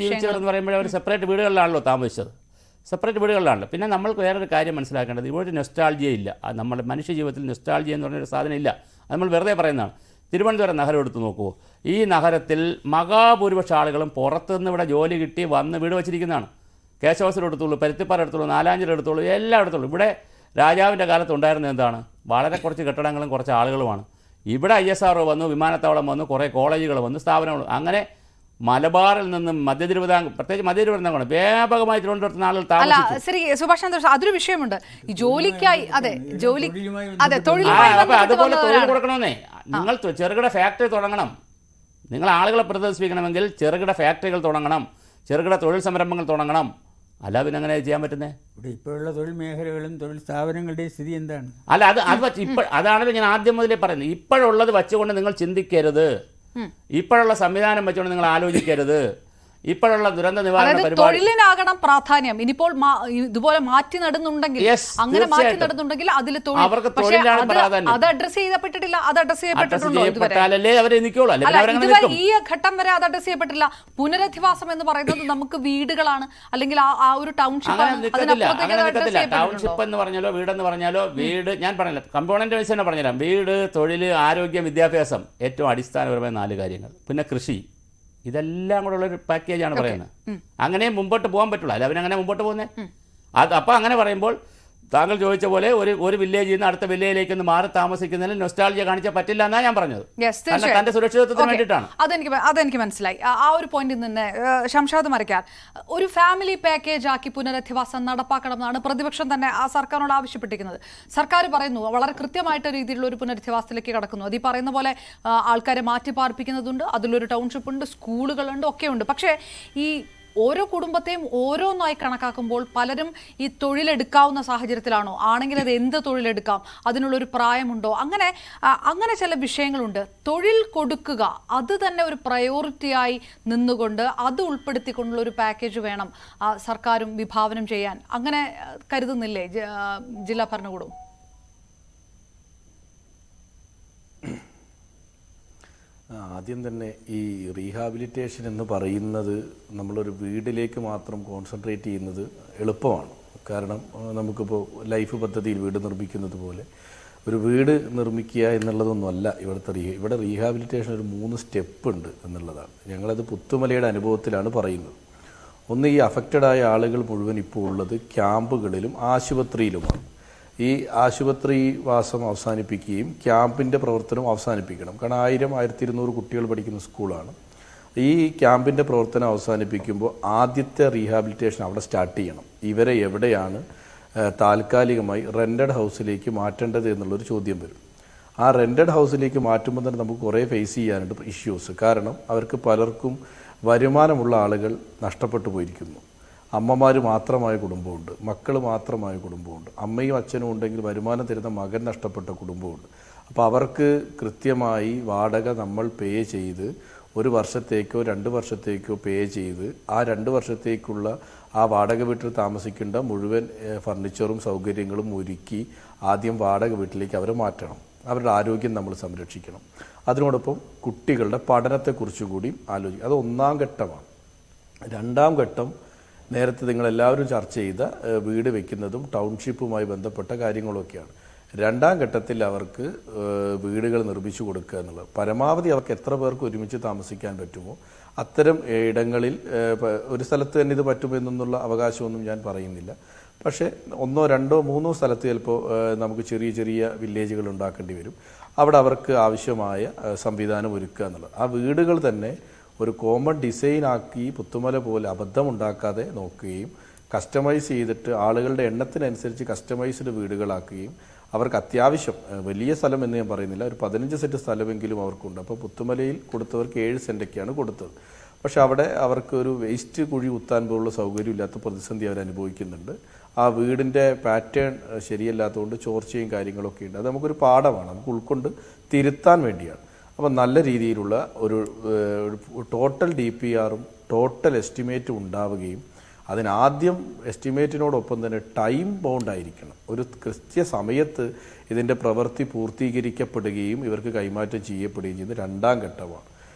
ജീവിച്ചവരെന്ന് പറയുമ്പോൾ അവർ സെപ്പറേറ്റ് വീടുകളിലാണല്ലോ താമസിച്ചത്. സെപ്പറേറ്റ് വീടുകളിലാണല്ലോ. പിന്നെ നമ്മൾക്ക് വേറൊരു കാര്യം മനസ്സിലാക്കേണ്ടത്, ഇവിടെ ഒരു നൊസ്റ്റാൾജിയ ഇല്ല. നമ്മുടെ മനുഷ്യ ജീവിതത്തിൽ നൊസ്റ്റാൾജിയ എന്ന് പറഞ്ഞൊരു സാധനം ഇല്ല. അത് നമ്മൾ വെറുതെ പറയുന്നതാണ്. തിരുവനന്തപുരം നഗരം എടുത്ത് നോക്കൂ. ഈ നഗരത്തിൽ മഹാഭൂരിപക്ഷ ആളുകളും പുറത്തുനിന്ന് ഇവിടെ ജോലി കിട്ടി വന്ന് വീട് വെച്ചിരിക്കുന്നതാണ്. കേശവസരം എടുത്തോളൂ, പരുത്തിപ്പാറ എടുത്തോളൂ, നാലാഞ്ചിറ എടുത്തോളൂ, എല്ലാം എടുത്തോളൂ. ഇവിടെ രാജാവിൻ്റെ കാലത്ത് ഉണ്ടായിരുന്നത് എന്താണ്? വളരെ കുറച്ച് കെട്ടിടങ്ങളും കുറച്ച് ആളുകളുമാണ്. ഇവിടെ ISRO വന്നു, വിമാനത്താവളം വന്നു, കുറേ കോളേജുകൾ വന്നു, സ്ഥാപനങ്ങൾ. അങ്ങനെ മലബാറിൽ നിന്നും പ്രത്യേകിച്ച് മധ്യ തിരുവിതാംകൂർ വ്യാപകമായി തിരുവനന്തപുരത്ത് ആളുകൾ താമസിച്ചു. ശ്രീ സുഭാഷ് ചന്ദ്ര, അതൊരു വിഷയമുണ്ട്. ഈ ജോലിക്കായി അതുപോലെ തൊഴിൽ കൊടുക്കണമെന്നേ. നിങ്ങൾ ചെറുകിട ഫാക്ടറി തുടങ്ങണം. നിങ്ങൾ ആളുകളെ പ്രദർശിപ്പിക്കണമെങ്കിൽ ചെറുകിട ഫാക്ടറികൾ തുടങ്ങണം, ചെറുകിട തൊഴിൽ സംരംഭങ്ങൾ തുടങ്ങണം. അല്ല പിന്നെ അങ്ങനെ ചെയ്യാൻ പറ്റുന്നേ? ഇവിടെ ഇപ്പോഴുള്ള തൊഴിൽ മേഖലകളും തൊഴിൽ സ്ഥാപനങ്ങളുടെയും സ്ഥിതി എന്താണ്? അല്ല, അതാണല്ലോ ഞാൻ ആദ്യം മുതലേ പറയുന്നത്. ഇപ്പോഴുള്ളത് വെച്ചുകൊണ്ട് നിങ്ങൾ ചിന്തിക്കരുത്. ഇപ്പോഴുള്ള സംവിധാനം വെച്ചുകൊണ്ട് നിങ്ങൾ ആലോചിക്കരുത്. ഇപ്പോഴുള്ള ദുരന്ത നിവാരണ പരിപാടി തൊഴിലിനാകണം പ്രാധാന്യം. ഇനിയിപ്പോൾ ഇതുപോലെ മാറ്റി നടുന്നുണ്ടെങ്കിൽ, അങ്ങനെ മാറ്റി നടുന്നുണ്ടെങ്കിൽ അതിൽ അവർക്ക് തൊഴിലാണ് പ്രാധാന്യം. അത് അഡ്രസ് ചെയ്യപ്പെട്ടിട്ടില്ല. അത് അഡ്രസ് ചെയ്യപ്പെട്ടിട്ടുണ്ടോ? ഈ ഘട്ടം വരെ അത് അഡ്രസ് ചെയ്യപ്പെട്ടില്ല. പുനരധിവാസം എന്ന് പറയുന്നത് നമുക്ക് വീടുകളാണ്, അല്ലെങ്കിൽ ആ ഒരു ടൗൺഷിപ്പ്. ടൗൺഷിപ്പ് എന്ന് പറഞ്ഞാലോ വീടെന്ന് പറഞ്ഞാലോ, വീട് ഞാൻ പറഞ്ഞില്ല, കമ്പോണന്റ് വൈസ് തന്നെ പറഞ്ഞുതരാം. വീട്, തൊഴിൽ, ആരോഗ്യം, വിദ്യാഭ്യാസം, ഏറ്റവും അടിസ്ഥാനപരമായ 4 കാര്യങ്ങൾ. പിന്നെ കൃഷി. ഇതെല്ലാം കൂടെ ഉള്ളൊരു പാക്കേജാണ് പറയുന്നത്. അങ്ങനെ മുമ്പോട്ട് പോകാൻ പറ്റുള്ളൂ. അല്ല അവനങ്ങനെ മുമ്പോട്ട് പോകുന്നത്. അപ്പോൾ അങ്ങനെ പറയുമ്പോൾ താങ്കൾ ചോദിച്ച പോലെ ഒരു വില്ലേജിൽ നിന്ന് അടുത്ത വില്ലേജിലേക്ക് ഒന്ന് മാറി താമസിക്കുന്നതിന് നൊസ്റ്റാൾജിയ കാണിച്ചാൽ പറ്റില്ല എന്നാണ് ഞാൻ പറഞ്ഞത്. തന്റെ സുരക്ഷിതത്വത്തിന് വേണ്ടിയിട്ടാണ്. അതെനിക്ക് മനസ്സിലായി. ആ ഒരു പോയിന്റിൽ നിന്ന് ശംഷാദ് മരക്കാർ, ഒരു ഫാമിലി പാക്കേജ് ആക്കി പുനരധിവാസം നടപ്പാക്കണം എന്നാണ് പ്രതിപക്ഷം തന്നെ ആ സർക്കാരിനോട് ആവശ്യപ്പെട്ടിരിക്കുന്നത്. സർക്കാർ പറയുന്നു വളരെ കൃത്യമായിട്ട് രീതിയിലുള്ള ഒരു പുനരധിവാസത്തിലേക്ക് കടക്കുന്നു. അത് ഈ പറയുന്ന പോലെ ആൾക്കാരെ മാറ്റി പാർപ്പിക്കുന്നതുണ്ട്, അതിലൊരു ടൗൺഷിപ്പ് ഉണ്ട്, സ്കൂളുകളുണ്ട്, ഒക്കെയുണ്ട്. പക്ഷേ ഈ ഓരോ കുടുംബത്തെയും ഓരോന്നായി കണക്കാക്കുമ്പോൾ പലരും ഈ തൊഴിലെടുക്കാവുന്ന സാഹചര്യത്തിലാണോ, ആണെങ്കിൽ അത് എന്ത് തൊഴിലെടുക്കാം, അതിനുള്ളൊരു പ്രായമുണ്ടോ, അങ്ങനെ ചില വിഷയങ്ങളുണ്ട്. തൊഴിൽ കൊടുക്കുക അത് തന്നെ ഒരു പ്രയോറിറ്റിയായി നിന്നുകൊണ്ട് അത് ഉൾപ്പെടുത്തിക്കൊണ്ടുള്ള ഒരു പാക്കേജ് വേണം സർക്കാരും വിഭാവനം ചെയ്യാൻ. അങ്ങനെ കരുതുന്നില്ലേ ജില്ലാ ഭരണകൂടവും? ആദ്യം തന്നെ ഈ റീഹാബിലിറ്റേഷൻ എന്ന് പറയുന്നത് നമ്മളൊരു വീടിലേക്ക് മാത്രം കോൺസെൻട്രേറ്റ് ചെയ്യുന്നത് എളുപ്പമാണ്. കാരണം നമുക്കിപ്പോൾ ലൈഫ് പദ്ധതിയിൽ വീട് നിർമ്മിക്കുന്നത് പോലെ ഒരു വീട് നിർമ്മിക്കുക എന്നുള്ളതൊന്നുമല്ല ഇവിടെ റീഹാബിലിറ്റേഷൻ ഒരു 3 സ്റ്റെപ്പ് ഉണ്ട് എന്നുള്ളതാണ്. ഞങ്ങളത് പുത്തുമലയുടെ അനുഭവത്തിലാണ് പറയുന്നത്. ഒന്ന്, ഈ അഫക്റ്റഡായ ആളുകൾ മുഴുവൻ ഇപ്പോൾ ഉള്ളത് ക്യാമ്പുകളിലും ആശുപത്രിയിലുമാണ്. ഈ ആശുപത്രി വാസം അവസാനിപ്പിക്കുകയും ക്യാമ്പിൻ്റെ പ്രവർത്തനം അവസാനിപ്പിക്കണം. കാരണം 1000-1200 കുട്ടികൾ പഠിക്കുന്ന സ്കൂളാണ്. ഈ ക്യാമ്പിൻ്റെ പ്രവർത്തനം അവസാനിപ്പിക്കുമ്പോൾ ആദ്യത്തെ റീഹാബിലിറ്റേഷൻ അവിടെ സ്റ്റാർട്ട് ചെയ്യണം. ഇവരെ എവിടെയാണ് താൽക്കാലികമായി റെൻറ്റഡ് ഹൗസിലേക്ക് മാറ്റേണ്ടത് എന്നുള്ളൊരു ചോദ്യം വരും. ആ റെൻറ്റഡ് ഹൗസിലേക്ക് മാറ്റുമ്പോൾ തന്നെ നമുക്ക് കുറേ ഫേസ് ചെയ്യാനുണ്ട് ഇഷ്യൂസ്. കാരണം അവർക്ക് പലർക്കും വരുമാനമുള്ള ആളുകൾ നഷ്ടപ്പെട്ടു പോയിരിക്കുന്നു. അമ്മമാർ മാത്രമായ കുടുംബമുണ്ട്, മക്കൾ മാത്രമായ കുടുംബമുണ്ട്, അമ്മയും അച്ഛനും ഉണ്ടെങ്കിൽ വരുമാനം തരുന്ന മകൻ നഷ്ടപ്പെട്ട കുടുംബമുണ്ട്. അപ്പോൾ അവർക്ക് കൃത്യമായി വാടക നമ്മൾ പേ ചെയ്ത് 1 വർഷത്തേക്കോ 2 വർഷത്തേക്കോ പേ ചെയ്ത് ആ 2 വർഷത്തേക്കുള്ള ആ വാടക വീട്ടിൽ താമസിക്കേണ്ട മുഴുവൻ ഫർണിച്ചറും സൗകര്യങ്ങളും ഒരുക്കി ആദ്യം വാടക വീട്ടിലേക്ക് അവരെ മാറ്റണം. അവരുടെ ആരോഗ്യം നമ്മൾ സംരക്ഷിക്കണം. അതിനോടൊപ്പം കുട്ടികളുടെ പഠനത്തെക്കുറിച്ച് കൂടി ആലോചിക്കും. അത് 1ാം ഘട്ടമാണ്. 2ാം ഘട്ടം നേരത്തെ നിങ്ങളെല്ലാവരും ചർച്ച ചെയ്ത വീട് വയ്ക്കുന്നതും ടൗൺഷിപ്പുമായി ബന്ധപ്പെട്ട കാര്യങ്ങളൊക്കെയാണ്. 2ാം ഘട്ടത്തിൽ അവർക്ക് വീടുകൾ നിർമ്മിച്ചു കൊടുക്കുക എന്നുള്ളത്. പരമാവധി അവർക്ക് എത്ര പേർക്ക് ഒരുമിച്ച് താമസിക്കാൻ പറ്റുമോ അത്തരം ഇടങ്ങളിൽ, ഒരു സ്ഥലത്ത് തന്നെ ഇത് പറ്റുമെന്നുള്ള അവകാശമൊന്നും ഞാൻ പറയുന്നില്ല. പക്ഷേ 1, 2, 3 സ്ഥലത്ത് ചിലപ്പോൾ നമുക്ക് ചെറിയ ചെറിയ വില്ലേജുകൾ ഉണ്ടാക്കേണ്ടി വരും. അവിടെ അവർക്ക് ആവശ്യമായ സംവിധാനം ഒരുക്കുക എന്നുള്ളത്. ആ വീടുകൾ തന്നെ ഒരു കോമൺ ഡിസൈൻ ആക്കി പുത്തുമല പോലെ അബദ്ധമുണ്ടാക്കാതെ നോക്കുകയും കസ്റ്റമൈസ് ചെയ്തിട്ട് ആളുകളുടെ എണ്ണത്തിനനുസരിച്ച് കസ്റ്റമൈസ്ഡ് വീടുകളാക്കുകയും അവർക്ക് അത്യാവശ്യം വലിയ സ്ഥലം എന്ന് ഞാൻ പറയുന്നില്ല, ഒരു 15 സെൻറ്റ് സ്ഥലമെങ്കിലും അവർക്കുണ്ട്. അപ്പോൾ പുത്തുമലയിൽ കൊടുത്തവർക്ക് 7 സെൻറ്റൊക്കെയാണ് കൊടുത്തത്. പക്ഷെ അവിടെ അവർക്ക് ഒരു വേസ്റ്റ് കുഴി കുത്താൻ പോലുള്ള സൗകര്യമില്ലാത്ത പ്രതിസന്ധി അവർ അനുഭവിക്കുന്നുണ്ട്. ആ വീടിൻ്റെ പാറ്റേൺ ശരിയല്ലാത്തതുകൊണ്ട് ചോർച്ചയും കാര്യങ്ങളൊക്കെ ഉണ്ട്. അത് നമുക്കൊരു പാഠമാണ്, നമുക്ക് ഉൾക്കൊണ്ട് തിരുത്താൻ വേണ്ടിയാണ്. അപ്പം നല്ല രീതിയിലുള്ള ഒരു ടോട്ടൽ DPRും ടോട്ടൽ എസ്റ്റിമേറ്റും ഉണ്ടാവുകയും അതിനാദ്യം എസ്റ്റിമേറ്റിനോടൊപ്പം തന്നെ ടൈം ബൗണ്ടായിരിക്കണം. ഒരു കൃത്യസമയത്ത് ഇതിൻ്റെ പ്രവൃത്തി പൂർത്തീകരിക്കപ്പെടുകയും ഇവർക്ക് കൈമാറ്റം ചെയ്യപ്പെടുകയും ചെയ്യുന്നത് 2ാം ഘട്ടമാണ്.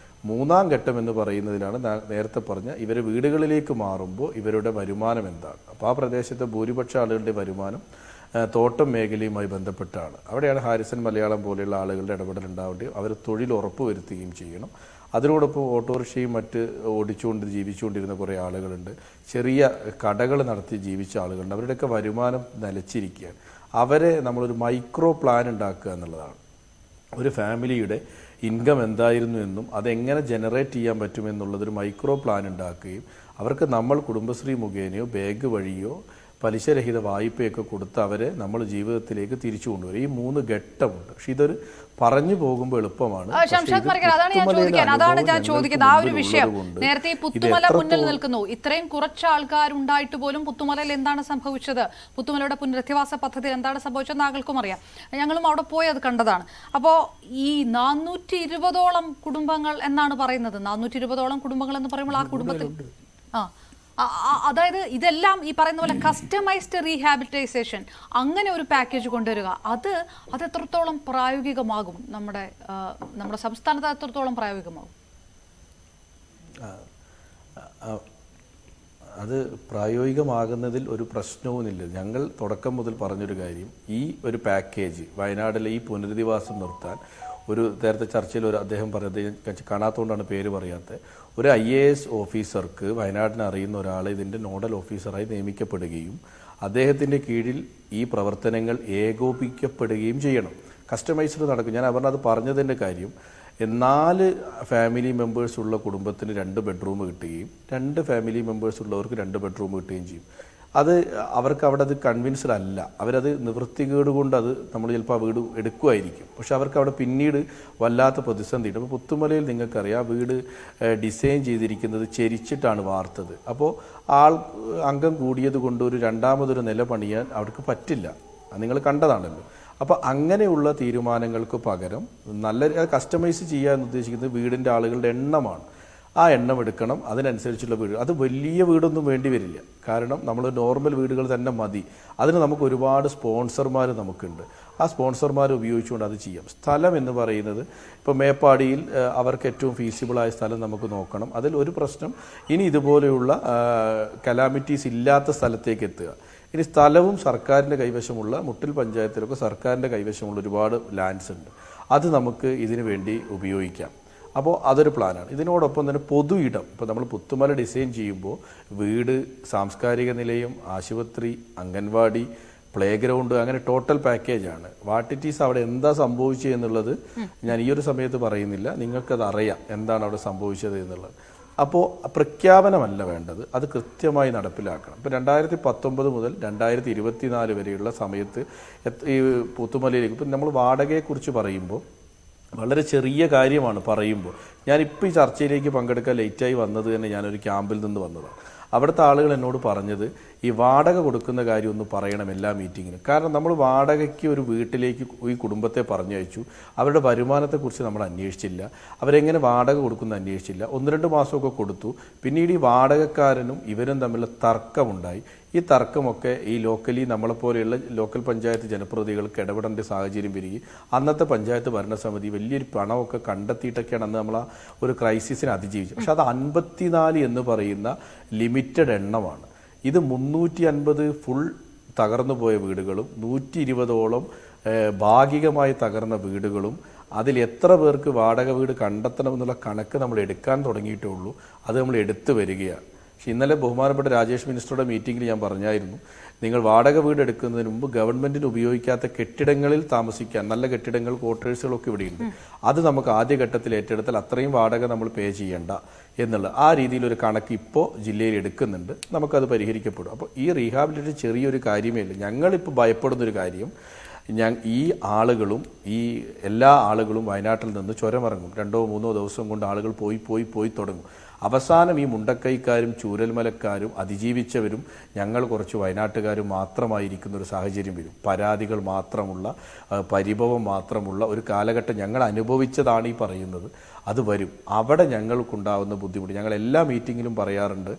3ാം ഘട്ടം എന്ന് പറയുന്നതിലാണ് നേരത്തെ പറഞ്ഞ ഇവർ വീടുകളിലേക്ക് മാറുമ്പോൾ ഇവരുടെ വരുമാനം എന്താണ്. അപ്പോൾ ആ പ്രദേശത്തെ ഭൂരിപക്ഷ ആളുകളുടെ വരുമാനം തോട്ടം മേഖലയുമായി ബന്ധപ്പെട്ടാണ്. അവിടെയാണ് ഹാരിസൺ മലയാളം പോലെയുള്ള ആളുകളുടെ ഇടപെടൽ ഉണ്ടാവേണ്ടത്. അവർ തൊഴിൽ ഉറപ്പ് വരുത്തുകയും ചെയ്യണം. അതിനോടൊപ്പം ഓട്ടോറിക്ഷയും മറ്റ് ജീവിച്ചുകൊണ്ടിരുന്ന കുറേ ആളുകളുണ്ട്, ചെറിയ കടകൾ നടത്തി ജീവിച്ച ആളുകളുണ്ട്. അവരുടെയൊക്കെ വരുമാനം നിലച്ചിരിക്കുകയാണ്. അവരെ നമ്മളൊരു മൈക്രോ പ്ലാൻ ഉണ്ടാക്കുക എന്നുള്ളതാണ്. ഒരു ഫാമിലിയുടെ ഇൻകം എന്തായിരുന്നു എന്നും അതെങ്ങനെ ജനറേറ്റ് ചെയ്യാൻ പറ്റുമെന്നുള്ളതൊരു മൈക്രോ പ്ലാൻ ഉണ്ടാക്കുകയും അവർക്ക് നമ്മൾ കുടുംബശ്രീ മുഖേനയോ ബാങ്ക് വഴിയോ പലിശരഹിത വായ്പയൊക്കെ കൊടുത്ത് അവരെ നമ്മൾ ജീവിതത്തിലേക്ക് തിരിച്ചു കൊണ്ടുവരും. ഈ 3 ഘട്ടമുണ്ട്. പക്ഷെ ഇതൊരു പറഞ്ഞു പോകുമ്പോൾ എളുപ്പമാണ്. അതാണ് ഞാൻ ചോദിക്കുന്നത്. ആ ഒരു വിഷയം നേരത്തെ ഈ പുത്തുമല മുന്നിൽ നിൽക്കുന്നു. ഇത്രയും കുറച്ച് ആൾക്കാരുണ്ടായിട്ട് പോലും പുത്തുമലയിൽ എന്താണ് സംഭവിച്ചത്, പുത്തുമലയുടെ പുനരധിവാസ പദ്ധതിയിൽ എന്താണ് സംഭവിച്ചത് താങ്കൾക്കും അറിയാം. ഞങ്ങളും അവിടെ പോയി അത് കണ്ടതാണ്. അപ്പോൾ ഈ 420ഓളം കുടുംബങ്ങൾ എന്നാണ് പറയുന്നത്. 420ഓളം കുടുംബങ്ങൾ എന്ന് പറയുമ്പോൾ ആ കുടുംബത്തിൽ അതായത് ഇതെല്ലാം ഈ പറയുന്ന പോലെ കസ്റ്റമൈസ്ഡ് റീഹാബിലിറ്റൈസേഷൻ അങ്ങനെ ഒരു പാക്കേജ് കൊണ്ടുവരിക, അത് എത്രത്തോളം പ്രായോഗികമാകും, നമ്മുടെ സംസ്ഥാനത്ത് എത്രത്തോളം പ്രായോഗികമാകും? അത് പ്രായോഗികമാകുന്നതിൽ ഒരു പ്രശ്നവുമില്ല. ഞങ്ങൾ തുടക്കം മുതൽ പറഞ്ഞൊരു കാര്യം, ഈ ഒരു പാക്കേജ് വയനാട്ടിലെ ഈ പുനരധിവാസം നിർത്താൻ ഒരു നേരത്തെ ചർച്ചയിൽ അദ്ദേഹം പറഞ്ഞത് കാണാത്തതുകൊണ്ടാണ് പേര് പറയാത്തത്. ഒരു IAS ഓഫീസർക്ക് വയനാടിനെ അറിയുന്ന ഒരാൾ ഇതിൻ്റെ നോഡൽ ഓഫീസറായി നിയമിക്കപ്പെടുകയും അദ്ദേഹത്തിൻ്റെ കീഴിൽ ഈ പ്രവർത്തനങ്ങൾ ഏകോപിക്കപ്പെടുകയും ചെയ്യണം. കസ്റ്റമൈസ്ഡ് നടക്കും. ഞാൻ അത് പറഞ്ഞതിൻ്റെ കാര്യം, 4 ഫാമിലി മെമ്പേഴ്സ് ഉള്ള കുടുംബത്തിന് 2 ബെഡ്റൂം കിട്ടുകയും 2 ഫാമിലി മെമ്പേഴ്സ് ഉള്ളവർക്ക് 2 ബെഡ്റൂം കിട്ടുകയും ചെയ്യും. അത് അവർക്ക് അവിടെ അത് കൺവിൻസ്ഡ് അല്ല. അവരത് നിവൃത്തികേട് കൊണ്ട് അത് നമ്മൾ ചിലപ്പോൾ ആ വീട് എടുക്കുമായിരിക്കും. പക്ഷെ അവർക്ക് അവിടെ പിന്നീട് വല്ലാത്ത പ്രതിസന്ധി ഉണ്ട്. അപ്പോൾ പുത്തുമലയിൽ നിങ്ങൾക്കറിയാം, വീട് ഡിസൈൻ ചെയ്തിരിക്കുന്നത് ചെരിച്ചിട്ടാണ് വാർത്തത്. അപ്പോൾ അംഗം കൂടിയത് കൊണ്ട് ഒരു രണ്ടാമതൊരു നില പണിയാൻ അവർക്ക് പറ്റില്ല. നിങ്ങൾ കണ്ടതാണല്ലോ. അപ്പോൾ അങ്ങനെയുള്ള തീരുമാനങ്ങൾക്ക് പകരം നല്ല കസ്റ്റമൈസ് ചെയ്യാൻ ഉദ്ദേശിക്കുന്നത് വീടിൻ്റെ ആളുകളുടെ എണ്ണമാണ്. ആ എണ്ണം എടുക്കണം, അതിനനുസരിച്ചുള്ള വീട്. അത് വലിയ വീടൊന്നും വേണ്ടി വരില്ല. കാരണം നമ്മൾ നോർമൽ വീടുകൾ തന്നെ മതി. അതിന് നമുക്ക് ഒരുപാട് സ്പോൺസർമാർ നമുക്കുണ്ട്. ആ സ്പോൺസർമാർ ഉപയോഗിച്ചുകൊണ്ട് അത് ചെയ്യാം. സ്ഥലം എന്ന് പറയുന്നത് ഇപ്പോൾ മേപ്പാടിയിൽ അവർക്ക് ഏറ്റവും ഫീസിബിളായ സ്ഥലം നമുക്ക് നോക്കണം. അതിൽ ഒരു പ്രശ്നം, ഇനി ഇതുപോലെയുള്ള കലാമിറ്റീസ് ഇല്ലാത്ത സ്ഥലത്തേക്ക് എത്തുക. ഇനി സ്ഥലവും സർക്കാരിൻ്റെ കൈവശമുള്ള, മുട്ടിൽ പഞ്ചായത്തിലൊക്കെ സർക്കാരിൻ്റെ കൈവശമുള്ള ഒരുപാട് ലാൻഡ്സ് ഉണ്ട്. അത് നമുക്ക് ഇതിനു വേണ്ടി ഉപയോഗിക്കാം. അപ്പോൾ അതൊരു പ്ലാനാണ്. ഇതിനോടൊപ്പം തന്നെ പൊതു ഇടം, ഇപ്പോൾ നമ്മൾ പുത്തുമല ഡിസൈൻ ചെയ്യുമ്പോൾ വീട്, സാംസ്കാരിക നിലയം, ആശുപത്രി, അംഗൻവാടി, പ്ലേ ഗ്രൗണ്ട്, അങ്ങനെ ടോട്ടൽ പാക്കേജാണ്. വാട്ട് ഇറ്റ് ഈസ് അവിടെ എന്താ സംഭവിച്ചത് എന്നുള്ളത് ഞാൻ ഈ ഒരു സമയത്ത് പറയുന്നില്ല. നിങ്ങൾക്കത് അറിയാം എന്താണ് അവിടെ സംഭവിച്ചത് എന്നുള്ളത്. അപ്പോൾ പ്രഖ്യാപനമല്ല വേണ്ടത്, അത് കൃത്യമായി നടപ്പിലാക്കണം. ഇപ്പോൾ 2019 മുതൽ 2024 വരെയുള്ള സമയത്ത് ഈ പുത്തുമലയിലേക്ക്, ഇപ്പം നമ്മൾ വാടകയെക്കുറിച്ച് പറയുമ്പോൾ വളരെ ചെറിയ കാര്യമാണ് പറയുമ്പോൾ. ഞാനിപ്പോൾ ഈ ചർച്ചയിലേക്ക് പങ്കെടുക്കാൻ ലേറ്റായി വന്നത് തന്നെ ഞാനൊരു ക്യാമ്പിൽ നിന്ന് വന്നതാണ്. അവിടുത്തെ ആളുകൾ എന്നോട് പറഞ്ഞത്, ഈ വാടക കൊടുക്കുന്ന കാര്യം ഒന്ന് പറയണം എല്ലാ മീറ്റിങ്ങിനും. കാരണം നമ്മൾ വാടകയ്ക്ക് ഒരു വീട്ടിലേക്ക് ഈ കുടുംബത്തെ പറഞ്ഞയച്ചു, അവരുടെ വരുമാനത്തെക്കുറിച്ച് നമ്മൾ അന്വേഷിച്ചില്ല, അവരെങ്ങനെ വാടക കൊടുക്കുന്ന അന്വേഷിച്ചില്ല. 1-2 മാസമൊക്കെ കൊടുത്തു. പിന്നീട് ഈ വാടകക്കാരനും ഇവരും തമ്മിലുള്ള തർക്കമുണ്ടായി. ഈ തർക്കമൊക്കെ ഈ ലോക്കലി നമ്മളെപ്പോലെയുള്ള ലോക്കൽ പഞ്ചായത്ത് ജനപ്രതിനിധികൾക്ക് ഇടപെടേണ്ട സാഹചര്യം വരികയും അന്നത്തെ പഞ്ചായത്ത് ഭരണസമിതി വലിയൊരു പണമൊക്കെ കണ്ടെത്തിയിട്ടൊക്കെയാണ് അന്ന് നമ്മൾ ആ ഒരു ക്രൈസിസിനെ അതിജീവിച്ചത്. പക്ഷെ അത് 54 എന്ന് പറയുന്ന ലിമിറ്റഡ് എണ്ണമാണ്. ഇത് 350 ഫുൾ തകർന്നു പോയ വീടുകളും 120ഓളം ഭാഗികമായി തകർന്ന വീടുകളും, അതിൽ എത്ര പേർക്ക് വാടക വീട് കണ്ടെത്തണമെന്നുള്ള കണക്ക് നമ്മൾ എടുക്കാൻ തുടങ്ങിയിട്ടേ ഉള്ളൂ. അത് നമ്മൾ എടുത്തു വരികയാണ്. പക്ഷെ ഇന്നലെ ബഹുമാനപ്പെട്ട രാജേഷ് മിനിസ്റ്ററുടെ മീറ്റിംഗിൽ ഞാൻ പറഞ്ഞായിരുന്നു, നിങ്ങൾ വാടക വീട് എടുക്കുന്നതിന് മുമ്പ് ഗവൺമെന്റിന് ഉപയോഗിക്കാത്ത കെട്ടിടങ്ങളിൽ താമസിക്കാൻ, നല്ല കെട്ടിടങ്ങൾ, ക്വാർട്ടേഴ്സുകളൊക്കെ ഇവിടെയുണ്ട്, അത് നമുക്ക് ആദ്യഘട്ടത്തിൽ ഏറ്റെടുത്താൽ അത്രയും വാടക നമ്മൾ പേ ചെയ്യേണ്ട എന്നുള്ള ആ രീതിയിലൊരു കണക്ക് ഇപ്പോൾ ജില്ലയിൽ എടുക്കുന്നുണ്ട്. നമുക്കത് പരിഹരിക്കപ്പെടും. അപ്പോൾ ഈ റീഹാബിലിറ്റേഷൻ ചെറിയൊരു കാര്യമേ ഇല്ല. ഞങ്ങളിപ്പോൾ ഭയപ്പെടുന്നൊരു കാര്യം, ഈ ആളുകളും ഈ എല്ലാ ആളുകളും വയനാട്ടിൽ നിന്ന് ചുരമിറങ്ങും. 2-3 ദിവസം കൊണ്ട് ആളുകൾ പോയി തുടങ്ങും. അവസാനം ഈ മുണ്ടക്കൈക്കാരും ചൂരൽമലക്കാരും അതിജീവിച്ചവരും ഞങ്ങൾ കുറച്ച് വയനാട്ടുകാരും മാത്രമായിരിക്കുന്ന ഒരു സാഹചര്യം വരും. പരാതികൾ മാത്രമുള്ള, പരിഭവം മാത്രമുള്ള ഒരു കാലഘട്ടം ഞങ്ങൾ അനുഭവിച്ചതാണ് ഈ പറയുന്നത്. അത് വരും. അവിടെ ഞങ്ങൾക്കുണ്ടാകുന്ന ബുദ്ധിമുട്ട് ഞങ്ങൾ എല്ലാ മീറ്റിങ്ങിലും പറയാറുണ്ട്,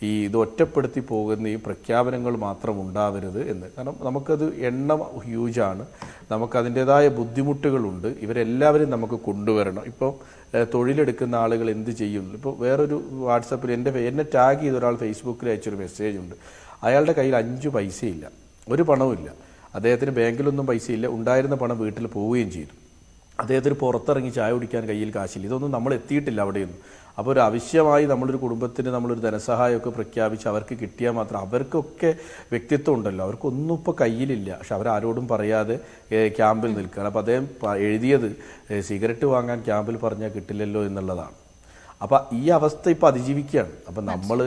ഇത് ഒറ്റപ്പെടുത്തി പോകുന്ന ഈ പ്രഖ്യാപനങ്ങൾ മാത്രം ഉണ്ടാവരുത് എന്ന്. കാരണം നമുക്കത് എണ്ണം ഹ്യൂജാണ്, നമുക്കതിൻ്റെതായ ബുദ്ധിമുട്ടുകളുണ്ട്. ഇവരെല്ലാവരും നമുക്ക് കൊണ്ടുവരണം. ഇപ്പോൾ തൊഴിലെടുക്കുന്ന ആളുകൾ എന്ത് ചെയ്യും? ഇപ്പോൾ വേറൊരു വാട്സപ്പിൽ എന്നെ ടാഗ് ചെയ്ത ഒരാൾ ഫേസ്ബുക്കിൽ അയച്ചൊരു മെസ്സേജ് ഉണ്ട്. അയാളുടെ കയ്യിൽ 5 പൈസയില്ല, ഒരു പണവുമില്ല. അദ്ദേഹത്തിന് ബാങ്കിലൊന്നും പൈസയില്ല. ഉണ്ടായിരുന്ന പണം വീട്ടിൽ പോവുകയും ചെയ്തു. അദ്ദേഹത്തിന് പുറത്തിറങ്ങി ചായ കുടിക്കാൻ കയ്യിൽ കാശില്ല. ഇതൊന്നും നമ്മൾ എത്തിയിട്ടില്ല അവിടെയൊന്നും. അപ്പോൾ ഒരു ആവശ്യമായി നമ്മളൊരു കുടുംബത്തിന് നമ്മളൊരു ധനസഹായമൊക്കെ പ്രഖ്യാപിച്ച് അവർക്ക് കിട്ടിയാൽ മാത്രം, അവർക്കൊക്കെ വ്യക്തിത്വം ഉണ്ടല്ലോ, അവർക്കൊന്നും ഇപ്പോൾ കയ്യിലില്ല. പക്ഷെ അവരാരോടും പറയാതെ ക്യാമ്പിൽ നിൽക്കുകയാണ്. അപ്പോൾ അദ്ദേഹം എഴുതിയത് സിഗരറ്റ് വാങ്ങാൻ ക്യാമ്പിൽ പറഞ്ഞാൽ കിട്ടില്ലല്ലോ എന്നുള്ളതാണ്. അപ്പോൾ ഈ അവസ്ഥ ഇപ്പോൾ അതിജീവിക്കുകയാണ്. അപ്പം നമ്മൾ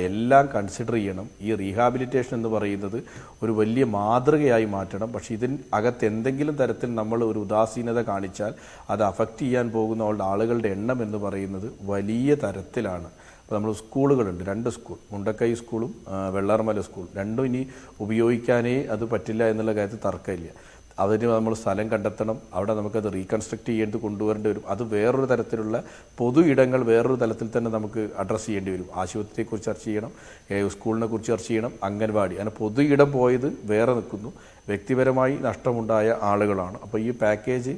എല്ലാം കൺസിഡർ ചെയ്യണം. ഈ റീഹാബിലിറ്റേഷൻ എന്ന് പറയുന്നത് ഒരു വലിയ മാതൃകയായി മാറ്റണം. പക്ഷേ ഇതിനകത്ത് എന്തെങ്കിലും തരത്തിൽ നമ്മൾ ഒരു ഉദാസീനത കാണിച്ചാൽ അത് അഫക്റ്റ് ചെയ്യാൻ പോകുന്ന ആളുകളുടെ എണ്ണം എന്ന് പറയുന്നത് വലിയ തരത്തിലാണ്. അപ്പോൾ നമ്മൾ സ്കൂളുകളുണ്ട്, 2 സ്കൂൾ, മുണ്ടക്കൈ സ്കൂളും വെള്ളാർമല സ്കൂളും, രണ്ടും ഇനി ഉപയോഗിക്കാനേ അത് പറ്റില്ല എന്നുള്ള കാര്യത്തിൽ തർക്കമില്ല. അതിന് നമ്മൾ സ്ഥലം കണ്ടെത്തണം. അവിടെ നമുക്കത് റീകൺസ്ട്രക്ട് ചെയ്യേണ്ടി കൊണ്ടുവരേണ്ടി വരും. അത് വേറൊരു തരത്തിലുള്ള പൊതു ഇടങ്ങൾ വേറൊരു തലത്തിൽ തന്നെ നമുക്ക് അഡ്രസ്സ് ചെയ്യേണ്ടി വരും. ആശുപത്രിയെക്കുറിച്ച് ചർച്ച ചെയ്യണം, സ്കൂളിനെ കുറിച്ച് ചർച്ച ചെയ്യണം, അംഗൻവാടി, അങ്ങനെ പൊതു ഇടം പോയത് വേറെ നിൽക്കുന്നു. വ്യക്തിപരമായി നഷ്ടമുണ്ടായ ആളുകളാണ്. അപ്പോൾ ഈ പാക്കേജ്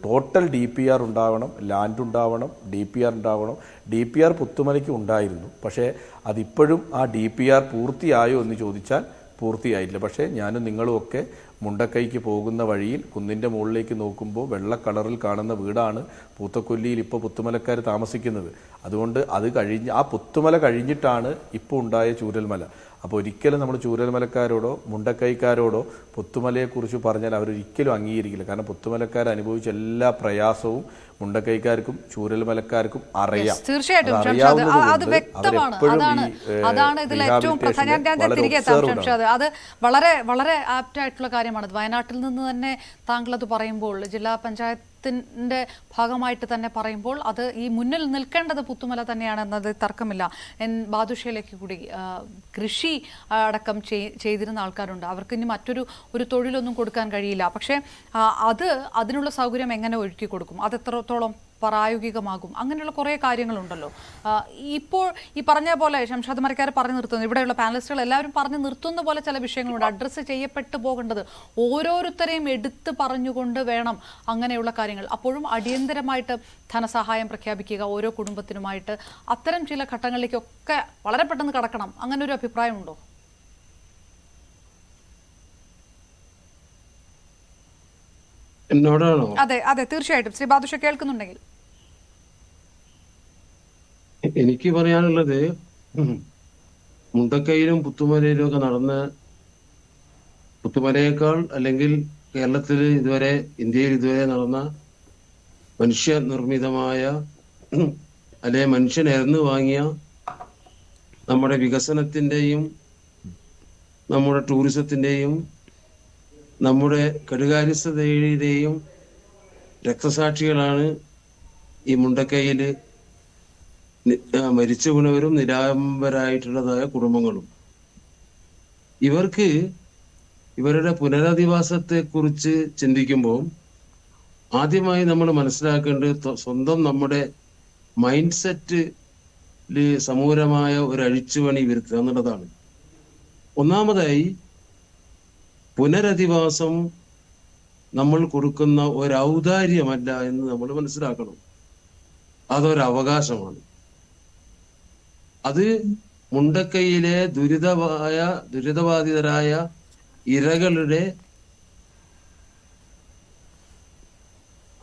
ടോട്ടൽ DPR ഉണ്ടാവണം, ലാൻഡ് ഉണ്ടാവണം, DPR ഉണ്ടാവണം. DPR പുത്തുമലയ്ക്ക് ഉണ്ടായിരുന്നു. പക്ഷേ അതിപ്പോഴും ആ DPR പൂർത്തിയായോ എന്ന് ചോദിച്ചാൽ പൂർത്തിയായില്ല. പക്ഷേ ഞാനും നിങ്ങളും ഒക്കെ മുണ്ടക്കൈക്ക് പോകുന്ന വഴിയിൽ കുന്നിൻ്റെ മുകളിലേക്ക് നോക്കുമ്പോൾ വെള്ള കളറിൽ കാണുന്ന വീടാണ് പൂത്തക്കൊല്ലിയിൽ ഇപ്പോൾ പുത്തുമലക്കാർ താമസിക്കുന്നത്. അതുകൊണ്ട് അത് കഴിഞ്ഞ് ആ പുത്തുമല കഴിഞ്ഞിട്ടാണ് ഇപ്പോൾ ഉണ്ടായ ചൂരൽമല. അപ്പോൾ ഒരിക്കലും നമ്മൾ ചൂരൽമലക്കാരോടോ മുണ്ടക്കൈക്കാരോടോ പുത്തുമലയെക്കുറിച്ച് പറഞ്ഞാൽ അവരൊരിക്കലും അംഗീകരിക്കില്ല. കാരണം പുത്തുമലക്കാർ അനുഭവിച്ച എല്ലാ പ്രയാസവും മുണ്ടക്കൈക്കാർക്കും ചൂരൽമലക്കാർക്കും അറിയാം. തീർച്ചയായിട്ടും അത് വ്യക്തമാണ്. അതാണ് ഇതിൽ ഏറ്റവും പ്രധാനം. ഞാൻ തിരികെ എത്താം. അത് വളരെ വളരെ ആപ്റ്റ് ആയിട്ടുള്ള കാര്യമാണ്. വയനാട്ടിൽ നിന്ന് തന്നെ താങ്കൾ അത് പറയുമ്പോൾ, ജില്ലാ പഞ്ചായത്തിന്റെ ഭാഗമായിട്ട് തന്നെ പറയുമ്പോൾ, അത് ഈ മുന്നിൽ നിൽക്കേണ്ടത് പുത്തുമല തന്നെയാണെന്നത് തർക്കമില്ല. ബാദുഷയിലേക്ക് കൂടി കൃഷി അടക്കം ചെയ്തിരുന്ന ആൾക്കാരുണ്ട്. അവർക്ക് ഇനി ഒരു തൊഴിലൊന്നും കൊടുക്കാൻ കഴിയില്ല. പക്ഷേ അതിനുള്ള സൗകര്യം എങ്ങനെ ഒരുക്കി കൊടുക്കും, അത് എത്രത്തോളം പ്രായോഗികമാകും, അങ്ങനെയുള്ള കുറേ കാര്യങ്ങളുണ്ടല്ലോ. ഇപ്പോൾ ഈ പറഞ്ഞ പോലെ ഷംഷാദ് മരക്കാർ പറഞ്ഞു നിർത്തുന്നു, ഇവിടെയുള്ള പാനലിസ്റ്റുകൾ എല്ലാവരും പറഞ്ഞു നിർത്തുന്ന പോലെ ചില വിഷയങ്ങളുണ്ട് അഡ്രസ്സ് ചെയ്യപ്പെട്ടു പോകേണ്ടത്. ഓരോരുത്തരെയും എടുത്ത് പറഞ്ഞുകൊണ്ട് വേണം അങ്ങനെയുള്ള കാര്യങ്ങൾ. അപ്പോഴും അടിയന്തരമായിട്ട് ധനസഹായം പ്രഖ്യാപിക്കുക ഓരോ കുടുംബത്തിനുമായിട്ട്. അത്തരം ചില ഘട്ടങ്ങളിലേക്കൊക്കെ വളരെ പെട്ടെന്ന് കടക്കണം. അങ്ങനെ ഒരു അഭിപ്രായമുണ്ടോ? എന്നോടാണോ? അതെ അതെ, തീർച്ചയായിട്ടും. ശ്രീ ബാദുഷ കേൾക്കുന്നുണ്ടെങ്കിൽ. എനിക്ക് പറയാനുള്ളത്, മുണ്ടക്കൈയിലും പുത്തുമലയിലും ഒക്കെ നടന്ന, പുത്തുമലയേക്കാൾ അല്ലെങ്കിൽ കേരളത്തിൽ ഇതുവരെ, ഇന്ത്യയിൽ ഇതുവരെ നടന്ന മനുഷ്യനിർമ്മിതമായ അല്ലെ മനുഷ്യൻ എരന്നു വാങ്ങിയ നമ്മുടെ വികസനത്തിന്റെയും നമ്മുടെ ടൂറിസത്തിന്റെയും നമ്മുടെ കെടുകാര്യസ്ഥതയുടെയും രക്തസാക്ഷികളാണ് ഈ മുണ്ടക്കൈയിൽ മരിച്ചു വീണവരും നിരാലംബരായിട്ടുള്ളതായ കുടുംബങ്ങളും. ഇവരുടെ പുനരധിവാസത്തെ കുറിച്ച് ചിന്തിക്കുമ്പോൾ ആദ്യമായി നമ്മൾ മനസ്സിലാക്കേണ്ടത് സ്വന്തം നമ്മുടെ മൈൻഡ് സെറ്റില് സമൂലമായ ഒരു അഴിച്ചുപണി വരുത്തുക എന്നുള്ളതാണ്. ഒന്നാമതായി, പുനരധിവാസം നമ്മൾ കൊടുക്കുന്ന ഒരു ഔദാര്യമല്ല എന്ന് നമ്മൾ മനസ്സിലാക്കണം. അതൊരവകാശമാണ്. അത് മുണ്ടക്കൈയിലെ ദുരിതബാധിതരായ ഇരകളുടെ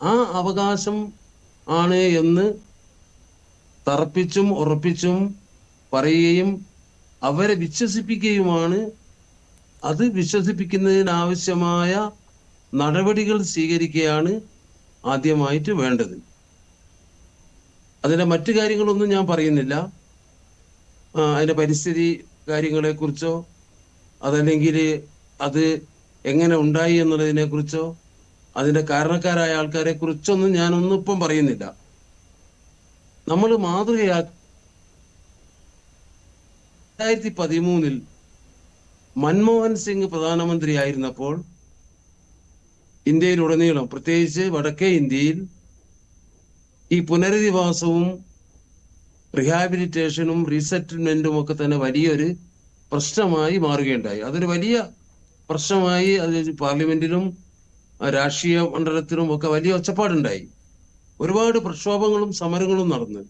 ആ അവകാശം ആണ് എന്ന് തറപ്പിച്ചും ഉറപ്പിച്ചും പറയുകയും അവരെ വിശ്വസിപ്പിക്കുകയുമാണ്. അത് വിശ്വസിപ്പിക്കുന്നതിനാവശ്യമായ നടപടികൾ സ്വീകരിക്കുകയാണ് ആദ്യമായിട്ട് വേണ്ടത്. അതിന്റെ മറ്റു കാര്യങ്ങളൊന്നും ഞാൻ പറയുന്നില്ല. അതിന്റെ പരിസ്ഥിതി കാര്യങ്ങളെ കുറിച്ചോ അതല്ലെങ്കിൽ അത് എങ്ങനെ ഉണ്ടായി എന്നുള്ളതിനെ കുറിച്ചോ അതിന്റെ കാരണക്കാരായ ആൾക്കാരെ കുറിച്ചൊന്നും ഞാനൊന്നും ഇപ്പം പറയുന്നില്ല. നമ്മൾ മാതൃകയാക്കി 2013 മൻമോഹൻ സിംഗ് പ്രധാനമന്ത്രി ആയിരുന്നപ്പോൾ ഇന്ത്യയിലുടനീളം, പ്രത്യേകിച്ച് വടക്കേ ഇന്ത്യയിൽ, ഈ പുനരധിവാസവും റിഹാബിലിറ്റേഷനും റീസെറ്റിൽമെന്റും ഒക്കെ തന്നെ വലിയൊരു പ്രശ്നമായി മാറുകയുണ്ടായി. അതൊരു വലിയ പ്രശ്നമായി അത് പാർലമെന്റിലും രാഷ്ട്രീയ മണ്ഡലത്തിലും ഒക്കെ വലിയ ഒച്ചപ്പാടുണ്ടായി. ഒരുപാട് പ്രക്ഷോഭങ്ങളും സമരങ്ങളും നടന്നു.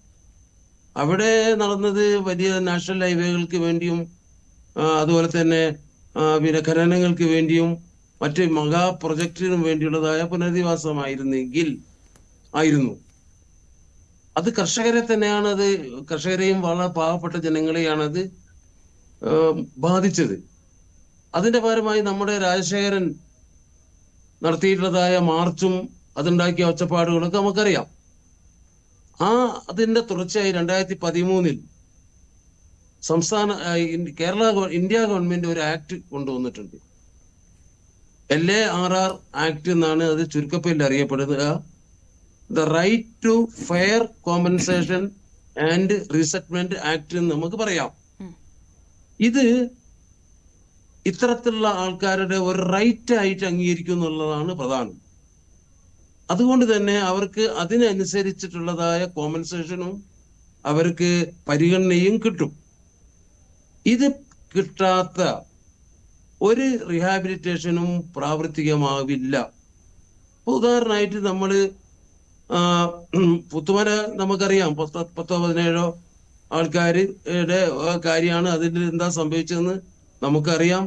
അവിടെ നടന്നത് വലിയ നാഷണൽ ഹൈവേകൾക്ക് വേണ്ടിയും അതുപോലെ തന്നെ പിന്നെ ഖനനങ്ങൾക്ക് വേണ്ടിയും മറ്റ് മഹാ പ്രൊജക്ടിനും വേണ്ടിയുള്ളതായ പുനരധിവാസമായിരുന്നു. അത് കർഷകരെ തന്നെയാണ്, അത് കർഷകരെയും വളരെ പാവപ്പെട്ട ജനങ്ങളെയാണ് അത് ബാധിച്ചത്. അതിന്റെ ഭാഗമായി നമ്മുടെ രാജശേഖരൻ നടത്തിയിട്ടുള്ളതായ മാർച്ചും അതുണ്ടാക്കിയ ഒച്ചപ്പാടുകളൊക്കെ നമുക്കറിയാം. അതിന്റെ തുടർച്ചയായി 2013 ഇന്ത്യ ഗവൺമെന്റ് ഒരു ആക്ട് കൊണ്ടുവന്നിട്ടുണ്ട്. LARR ആക്ട് എന്നാണ് അത് ചുരുക്കപ്പേരിൽ അറിയപ്പെടുന്നത്. The right to fair compensation and resettlement act എന്ന് നമുക്ക് പറയാം. ഇത് ഇത്തരത്തിലുള്ള ആൾക്കാരുടെ ഒരു റൈറ്റ് ആയിട്ട് അംഗീകരിക്കും എന്നുള്ളതാണ് പ്രധാനം. അതുകൊണ്ട് തന്നെ അവർക്ക് അതിനനുസരിച്ചിട്ടുള്ളതായ കോമ്പൻസേഷനും അവർക്ക് പരിഗണനയും കിട്ടും. ഇത് കിട്ടാത്ത ഒരു റീഹാബിലിറ്റേഷനും പ്രാവർത്തികമാവില്ല. ഉദാഹരണമായിട്ട് നമ്മൾ പുത്തുമല നമുക്കറിയാം, 10-17 ആൾക്കാരുടെ കാര്യമാണ്. അതിൽ എന്താ സംഭവിച്ചതെന്ന് നമുക്കറിയാം.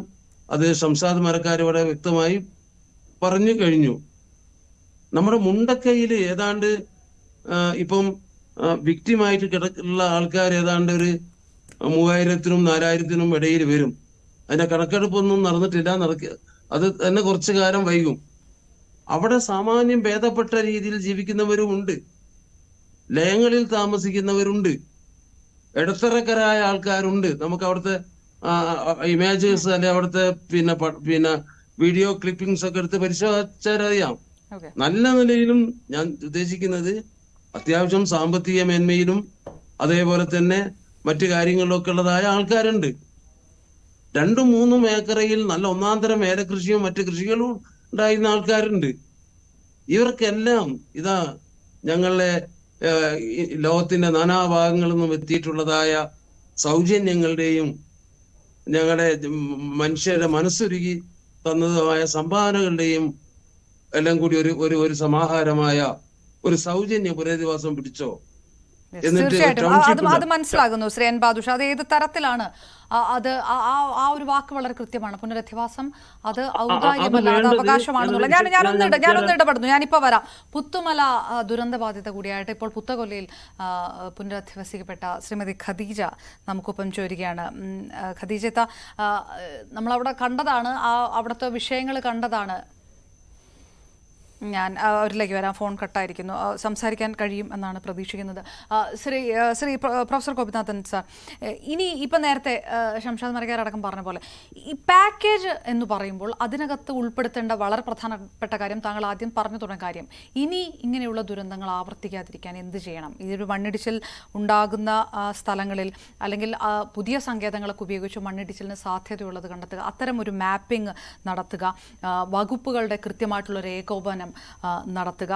അത് ഷംസാദ് മരക്കാർ ഇവിടെ വ്യക്തമായി പറഞ്ഞു കഴിഞ്ഞു. നമ്മുടെ മുണ്ടക്കയിൽ ഏതാണ്ട് ഇപ്പം വിക്ടിമായിട്ട് കിടക്കുന്ന ആൾക്കാർ ഏതാണ്ട് ഒരു 3000-നും 4000-നും ഇടയിൽ വരും. അതിന്റെ കണക്കെടുപ്പൊന്നും നടന്നിട്ടില്ല. അത് തന്നെ കുറച്ചു കാലം വൈകും. അവിടെ സാമാന്യം ഭേദപ്പെട്ട രീതിയിൽ ജീവിക്കുന്നവരും ഉണ്ട്, ലയങ്ങളിൽ താമസിക്കുന്നവരുണ്ട്, ഇടത്തരക്കാരായ ആൾക്കാരുണ്ട്. നമുക്ക് അവിടുത്തെ ഇമേജസ് അല്ലെ അവിടുത്തെ പിന്നെ വീഡിയോ ക്ലിപ്പിംഗ്സ് ഒക്കെ എടുത്ത് പരിശോധിച്ചാലറിയാം. നല്ല നിലയിലും ഞാൻ ഉദ്ദേശിക്കുന്നത് അത്യാവശ്യം സാമ്പത്തിക മേന്മയിലും അതേപോലെ തന്നെ മറ്റു കാര്യങ്ങളിലൊക്കെ ഉള്ളതായ ആൾക്കാരുണ്ട്. 2-3 ഏക്കറയിൽ നല്ല ഒന്നാന്തരം ഏലകൃഷിയും മറ്റു കൃഷികളും ഉണ്ടായിരുന്ന ആൾക്കാരുണ്ട്. ഇവർക്കെല്ലാം ഇതാ ഞങ്ങളുടെ ലോകത്തിന്റെ നാനാഭാഗങ്ങളിൽ നിന്നും എത്തിയിട്ടുള്ളതായ സൗജന്യങ്ങളുടെയും ഞങ്ങളുടെ മനുഷ്യരുടെ മനസ്സൊരുക്കി തന്നതുമായ സംഭാവനകളുടെയും എല്ലാം കൂടി ഒരു സമാഹാരമായ ഒരു സൗജന്യ പുനരധിവാസം പിടിച്ചോ. തീർച്ചയായിട്ടും അത് മനസ്സിലാകുന്നു ശ്രീ എൻ ബാദുഷ. അത് ഏത് തരത്തിലാണ് അത് ആ ഒരു വാക്ക് വളരെ കൃത്യമാണ്. പുനരധിവാസം അത് ഔദാര്യമല്ല, അത് അവകാശമാണെന്നുള്ള. ഞാനൊന്ന് ഇടപെടുന്നു, ഞാനിപ്പോൾ വരാം. പുത്തുമല ദുരന്തബാധിത കൂടിയായിട്ട് ഇപ്പോൾ പുത്തകൊല്ലയിൽ പുനരധിവസിക്കപ്പെട്ട ശ്രീമതി ഖദീജ നമുക്കൊപ്പം ചോരുകയാണ്. ഖദീജത്ത, നമ്മളവിടെ കണ്ടതാണ്, അവിടുത്തെ വിഷയങ്ങൾ കണ്ടതാണ്. ഞാൻ അവരിലേക്ക് വരാം. ഫോൺ കട്ടായിരിക്കുന്നു, സംസാരിക്കാൻ കഴിയും എന്നാണ് പ്രതീക്ഷിക്കുന്നത്. ശ്രീ പ്രൊഫസർ ഗോപിനാഥൻ സാർ, ഇനി ഇപ്പം നേരത്തെ ഷംസാദ് മരക്കാർ അടക്കം പറഞ്ഞ പോലെ ഈ പാക്കേജ് എന്ന് പറയുമ്പോൾ അതിനകത്ത് ഉൾപ്പെടുത്തേണ്ട വളരെ പ്രധാനപ്പെട്ട കാര്യം താങ്കൾ ആദ്യം പറഞ്ഞു തുടങ്ങിയ കാര്യം, ഇനി ഇങ്ങനെയുള്ള ദുരന്തങ്ങൾ ആവർത്തിക്കാതിരിക്കാൻ എന്ത് ചെയ്യണം? ഇതൊരു മണ്ണിടിച്ചിൽ ഉണ്ടാകുന്ന സ്ഥലങ്ങളിൽ അല്ലെങ്കിൽ പുതിയ സങ്കേതങ്ങളൊക്കെ ഉപയോഗിച്ച് മണ്ണിടിച്ചിലിന് സാധ്യതയുള്ളത് കണ്ടെത്തുക, അത്തരം ഒരു മാപ്പിംഗ് നടത്തുക, വകുപ്പുകളുടെ കൃത്യമായിട്ടുള്ളൊരു ഏകോപനം നടത്തുക.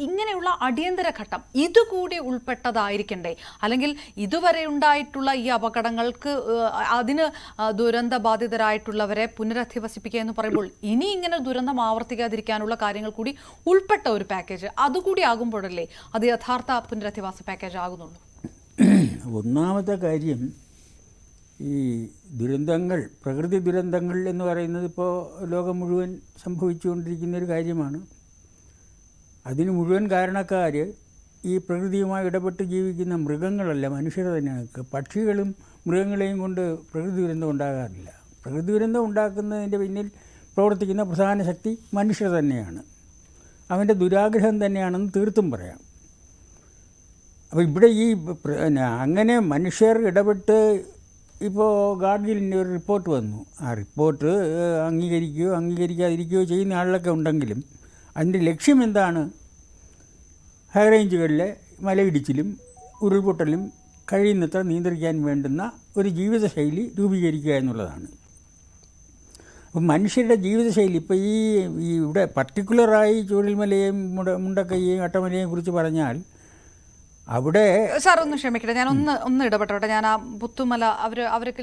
ഇങ്ങനെയുള്ള അടിയന്തര ഘട്ടം ഇതുകൂടി ഉൾപ്പെട്ടതായിരിക്കണ്ടേ? അല്ലെങ്കിൽ ഇതുവരെ ഉണ്ടായിട്ടുള്ള ഈ അപകടങ്ങൾക്ക് അതിന് ദുരന്തബാധിതരായിട്ടുള്ളവരെ പുനരധിവസിപ്പിക്കുക എന്ന് പറയുമ്പോൾ ഇനി ഇങ്ങനെ ദുരന്തം ആവർത്തിക്കാതിരിക്കാനുള്ള കാര്യങ്ങൾ കൂടി ഉൾപ്പെട്ട ഒരു പാക്കേജ് അതുകൂടി ആകുമ്പോഴല്ലേ അത് യഥാർത്ഥ പുനരധിവാസ പാക്കേജ് ആകുന്നുള്ളൂ? ഒന്നാമത്തെ കാര്യം, ഈ ദുരന്തങ്ങൾ, പ്രകൃതി ദുരന്തങ്ങൾ എന്ന് പറയുന്നത് ഇപ്പോൾ ലോകം മുഴുവൻ സംഭവിച്ചുകൊണ്ടിരിക്കുന്നൊരു കാര്യമാണ്. അതിന് മുഴുവൻ കാരണക്കാർ ഈ പ്രകൃതിയുമായി ഇടപെട്ട് ജീവിക്കുന്ന മൃഗങ്ങളല്ല, മനുഷ്യർ തന്നെയാണ്. പക്ഷികളും മൃഗങ്ങളെയും കൊണ്ട് പ്രകൃതി ദുരന്തം ഉണ്ടാകാറില്ല. പ്രകൃതി ദുരന്തം ഉണ്ടാക്കുന്നതിൻ്റെ പിന്നിൽ പ്രവർത്തിക്കുന്ന പ്രധാന ശക്തി മനുഷ്യർ തന്നെയാണ്. അവൻ്റെ ദുരാഗ്രഹം തന്നെയാണെന്ന് തീർത്തും പറയാം. അപ്പോൾ ഇവിടെ ഈ അങ്ങനെ മനുഷ്യർ ഇടപെട്ട് ഇപ്പോൾ ഗാഡ്ഗിലിൻ്റെ ഒരു റിപ്പോർട്ട് വന്നു. ആ റിപ്പോർട്ട് അംഗീകരിക്കുകയോ അംഗീകരിക്കാതിരിക്കുകയോ ചെയ്യുന്ന ആളിലൊക്കെ ഉണ്ടെങ്കിലും അതിൻ്റെ ലക്ഷ്യം എന്താണ്? ഹൈ റേഞ്ചുകളിലെ മലയിടിച്ചിലും ഉരുൾപൊട്ടലും കഴിയുന്നത്ര നിയന്ത്രിക്കാൻ വേണ്ടുന്ന ഒരു ജീവിതശൈലി രൂപീകരിക്കുക എന്നുള്ളതാണ്. അപ്പം മനുഷ്യരുടെ ജീവിതശൈലി ഇപ്പോൾ ഈ ഇവിടെ പർട്ടിക്കുലറായി ചൂരൽമലയെയും മുണ്ടക്കയെയും അട്ടമലയെയും കുറിച്ച് പറഞ്ഞാൽ അവിടെ സാർ ഒന്ന് ക്ഷമിക്കട്ടെ, ഞാൻ ഒന്ന് ഇടപെട്ടോട്ടെ. ഞാൻ ആ പുത്തുമല അവർക്ക്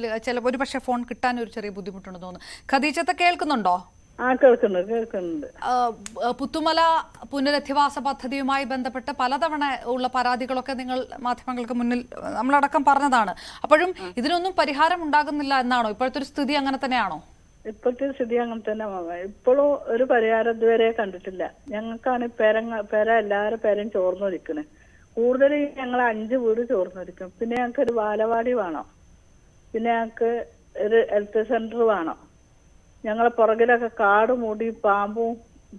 ഒരു പക്ഷേ ഫോൺ കിട്ടാൻ ഒരു ചെറിയ ബുദ്ധിമുട്ടുണ്ടെന്ന് തോന്നുന്നു. ഖദീജത്തെ കേൾക്കുന്നുണ്ടോ? കേൾക്കുന്നുണ്ട്. പുത്തുമല പുനരധിവാസ പദ്ധതിയുമായി ബന്ധപ്പെട്ട് പലതവണ ഉള്ള പരാതികളൊക്കെ നിങ്ങൾ മാധ്യമങ്ങൾക്ക് മുന്നിൽ നമ്മളടക്കം പറഞ്ഞതാണ്. അപ്പോഴും ഇതിനൊന്നും പരിഹാരം ഉണ്ടാകുന്നില്ല എന്നാണോ? ഇപ്പോഴത്തെ ഒരു സ്ഥിതി അങ്ങനെ തന്നെയാണോ? ഇപ്പോഴത്തെ സ്ഥിതി അങ്ങനെ തന്നെ ഇപ്പോഴും ഒരു പരിഹാരം ഇതുവരെ കണ്ടിട്ടില്ല. ഞങ്ങൾക്കാണ് പെര എല്ലാവരും പേരും ചോർന്നൊരിക്കണേ. കൂടുതൽ ഞങ്ങൾ 5 വീട് ചോർന്നൊരിക്കും. പിന്നെ ഞങ്ങൾക്ക് ഒരു ബാലവാടി വേണം, പിന്നെ ഞങ്ങൾക്ക് ഒരു ഹെൽത്ത് സെന്റർ വേണം. ഞങ്ങളെ പുറകിലൊക്കെ കാട് മൂടി പാമ്പും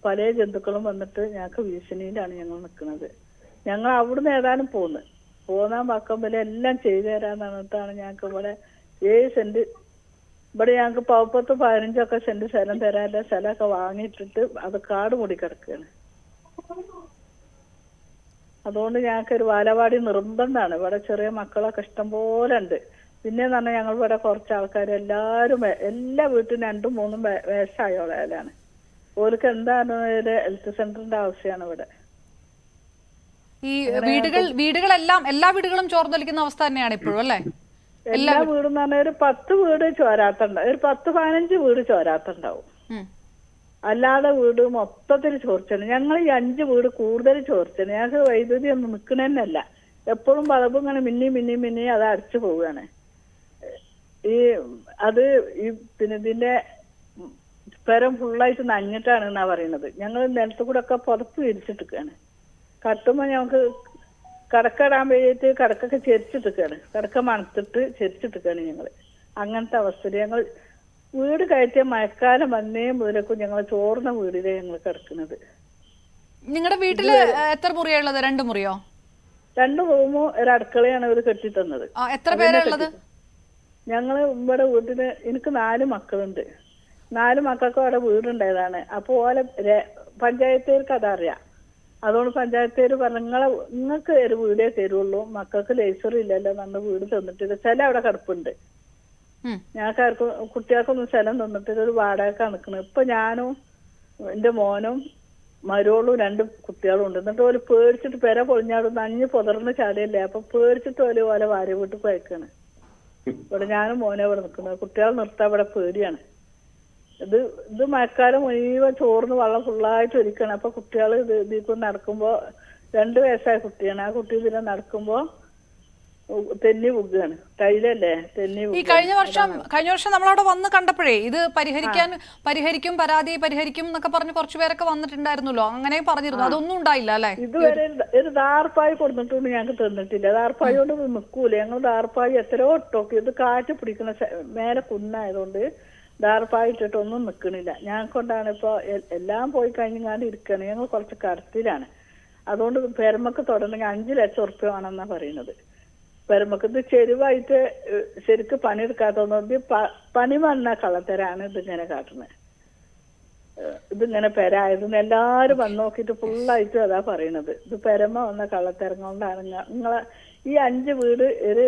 പല ജന്തുക്കളും വന്നിട്ട് ഞങ്ങൾക്ക് ഭീഷണിയിലാണ് ഞങ്ങൾ നിൽക്കുന്നത്. ഞങ്ങൾ അവിടുന്ന് ഏതാനും പോന്നാൻ പക്കമ്പല എല്ലാം ചെയ്തു തരാന്ന് പറഞ്ഞിട്ടാണ് ഞങ്ങൾക്ക് ഇവിടെ 7 സെന്റ് ഇവിടെ ഞങ്ങൾക്ക് 10-15 സെന്റ് സ്ഥലം തരാനുള്ള സ്ഥലമൊക്കെ വാങ്ങിയിട്ടിട്ട് അത് കാട് മൂടി കിടക്കുകയാണ്. അതുകൊണ്ട് ഞങ്ങൾക്ക് ഒരു ബാലവാടി നിർബന്ധമാണ്. ഇവിടെ ചെറിയ മക്കളൊക്കെ ഇഷ്ടം പോലെ ഉണ്ട്. പിന്നെ പറഞ്ഞാൽ ഞങ്ങൾ ഇവിടെ കുറച്ച് ആൾക്കാർ എല്ലാവരും എല്ലാ വീട്ടിലും 2-3 വയസ്സായോളാണ്. ഓർക്ക് എന്താണ് ഒരു ഹെൽത്ത് സെന്ററിന്റെ ആവശ്യമാണ് ഇവിടെ. ഈ വീടുകളെല്ലാം എല്ലാ വീടുകളും ചോർന്നൊലിക്കുന്ന അവസ്ഥ തന്നെയാണ് ഇപ്പോഴും അല്ലേ? എല്ലാ വീടും എന്ന് പറഞ്ഞാൽ ഒരു 10 വീട് ചോരാത്തുണ്ടാവും, ഒരു 10-15 വീട് ചോരാത്തുണ്ടാവും. അല്ലാതെ വീട് മൊത്തത്തിൽ ചോർച്ചാണ്. ഞങ്ങൾ ഈ 5 വീട് കൂടുതൽ ചോർച്ചാണ്. ഞങ്ങൾക്ക് വൈദ്യുതി ഒന്നും നിൽക്കണ തന്നെയല്ല. എപ്പോഴും ബൾബ് ഇങ്ങനെ മിന്നി അത് അടച്ചു പോവുകയാണ്. അത് പിന്നെ ഇതിന്റെ പെരം ഫുള്ളായിട്ട് നഞ്ഞിട്ടാണ് എന്നാ പറയുന്നത്. ഞങ്ങൾ നിലത്ത് കൂടെ ഒക്കെ പുറത്ത് വിരിച്ചിട്ടിരിക്കുകയാണ്. കത്തുമ്പോൾ ഞങ്ങൾക്ക് കടക്കിടാൻ വേണ്ടിയിട്ട് കടക്കൊക്കെ ചെരിച്ചിട്ടിരിക്കുകയാണ്. കടക്ക മണത്തിട്ട് ചെരിച്ചിട്ടിരിക്കുകയാണ് ഞങ്ങൾ. അങ്ങനത്തെ അവസ്ഥയിൽ ഞങ്ങൾ വീട് കയറ്റിയ മഴക്കാലം വന്നേ മുതലേക്കും ഞങ്ങൾ ചോർന്ന വീടിലെ ഞങ്ങൾ കിടക്കുന്നത്. നിങ്ങളുടെ വീട്ടില് എത്ര മുറിയാ ഉള്ളത്? 2 മുറിയോ? 2 റൂമും ഒരു അടുക്കളയാണ് അവർ കെട്ടി തന്നത്. എത്ര പേരാ ഉള്ളത്? ഞങ്ങള് ഇവിടെ വീട്ടില് എനിക്ക് 4 മക്കളുണ്ട്. 4 മക്കൾക്കും അവിടെ വീടുണ്ടായതാണ്. അപ്പോൾ ഓലെ പഞ്ചായത്തുകാർക്ക് അതറിയാം. അതുകൊണ്ട് പഞ്ചായത്തുകാർ പറഞ്ഞു നിങ്ങൾക്ക് ഒരു വീടേ തരുള്ളൂ, മക്കൾക്ക് ലൈസർ ഇല്ലല്ലോ, നമ്മൾ വീട് തന്നിട്ടില്ല. സ്ഥലം അവിടെ കിടപ്പുണ്ട്. ഞങ്ങൾക്കാർക്കും കുട്ടികൾക്കൊന്നും സ്ഥലം തന്നിട്ടില്ല, ഒരു വാടക നിൽക്കുന്നത്. ഇപ്പൊ ഞാനും എന്റെ മോനും മരോളും 2 കുട്ടികളും ഉണ്ട്. എന്നിട്ട് ഓല് പേടിച്ചിട്ട് പെര പൊളിഞ്ഞാടും നഞ്ഞ് പുതർന്ന് ചാടിയല്ലേ, അപ്പൊ പേടിച്ചിട്ട് ഓലെ ഭാര്യ വീട്ടിൽ പോയേക്കാണ്. ഇവിടെ ഞാനും മോനെ ഇവിടെ നിൽക്കുന്നത്. കുട്ടികളെ നിർത്താൻ ഇവിടെ പേടിയാണ്. ഇത് മഴക്കാലം മുഴുവൻ ചോർന്ന് വെള്ളം ഫുള്ളായിട്ട് ഒരിക്കണം. അപ്പൊ കുട്ടികൾ ഇതിപ്പോ നടക്കുമ്പോ 2 വയസ്സായ കുട്ടിയാണ്. ആ കുട്ടി ഇതിനെ നടക്കുമ്പോ തെന്നി പുകയാണ്. ടൈലല്ലേ തെന്നി. ഈ കഴിഞ്ഞ വർഷം നമ്മളവിടെ വന്ന് കണ്ടപ്പോഴേ ഇത് പരിഹരിക്കും പരാതി പരിഹരിക്കും എന്നൊക്കെ പറഞ്ഞ് കുറച്ചു പേരൊക്കെ വന്നിട്ടുണ്ടായിരുന്നല്ലോ, അങ്ങനെ പറഞ്ഞിരുന്നു. അതൊന്നും ഉണ്ടായില്ല അല്ലെ? ഇതുവരെ ഒരു ദാർപ്പായി കൊടുത്തിട്ടുണ്ട്, ഞങ്ങൾക്ക് തന്നിട്ടില്ല. ദാർപ്പായി കൊണ്ട് നിൽക്കൂല. ഞങ്ങൾ ദാർപ്പായി എത്രയോ ഇട്ടോക്കി. ഇത് കാറ്റ് പിടിക്കുന്ന മേലെ കുന്നായതുകൊണ്ട് ദാർപ്പായി ഇട്ടിട്ടൊന്നും നിൽക്കണില്ല. ഞങ്ങൾക്കൊണ്ടാണ് ഇപ്പൊ എല്ലാം പോയി കഴിഞ്ഞാണ്ട് ഇരിക്കണം. ഞങ്ങൾ കുറച്ച് കടത്തിലാണ്. അതുകൊണ്ട് പെരമക്ക് തുടങ്ങണമെങ്കിൽ 5 ലക്ഷം ഉറുപ്പ്യ വേണമെന്നാ പറയുന്നത്. പെരമക്ക് ഇത് ചെരുവായിട്ട് ശരിക്ക് പണിയെടുക്കാത്തത് പണി വന്ന കള്ളത്തരാണ് ഇതിങ്ങനെ കാട്ടുന്നത്. ഇതിങ്ങനെ പെരായതെന്ന് എല്ലാരും വന്ന് നോക്കിയിട്ട് ഫുള്ളായിട്ട് അതാ പറയണത്. ഇത് പെരമ വന്ന കള്ളത്തരം കൊണ്ടാണ്. നിങ്ങളെ ഈ 5 വീട് ഒരു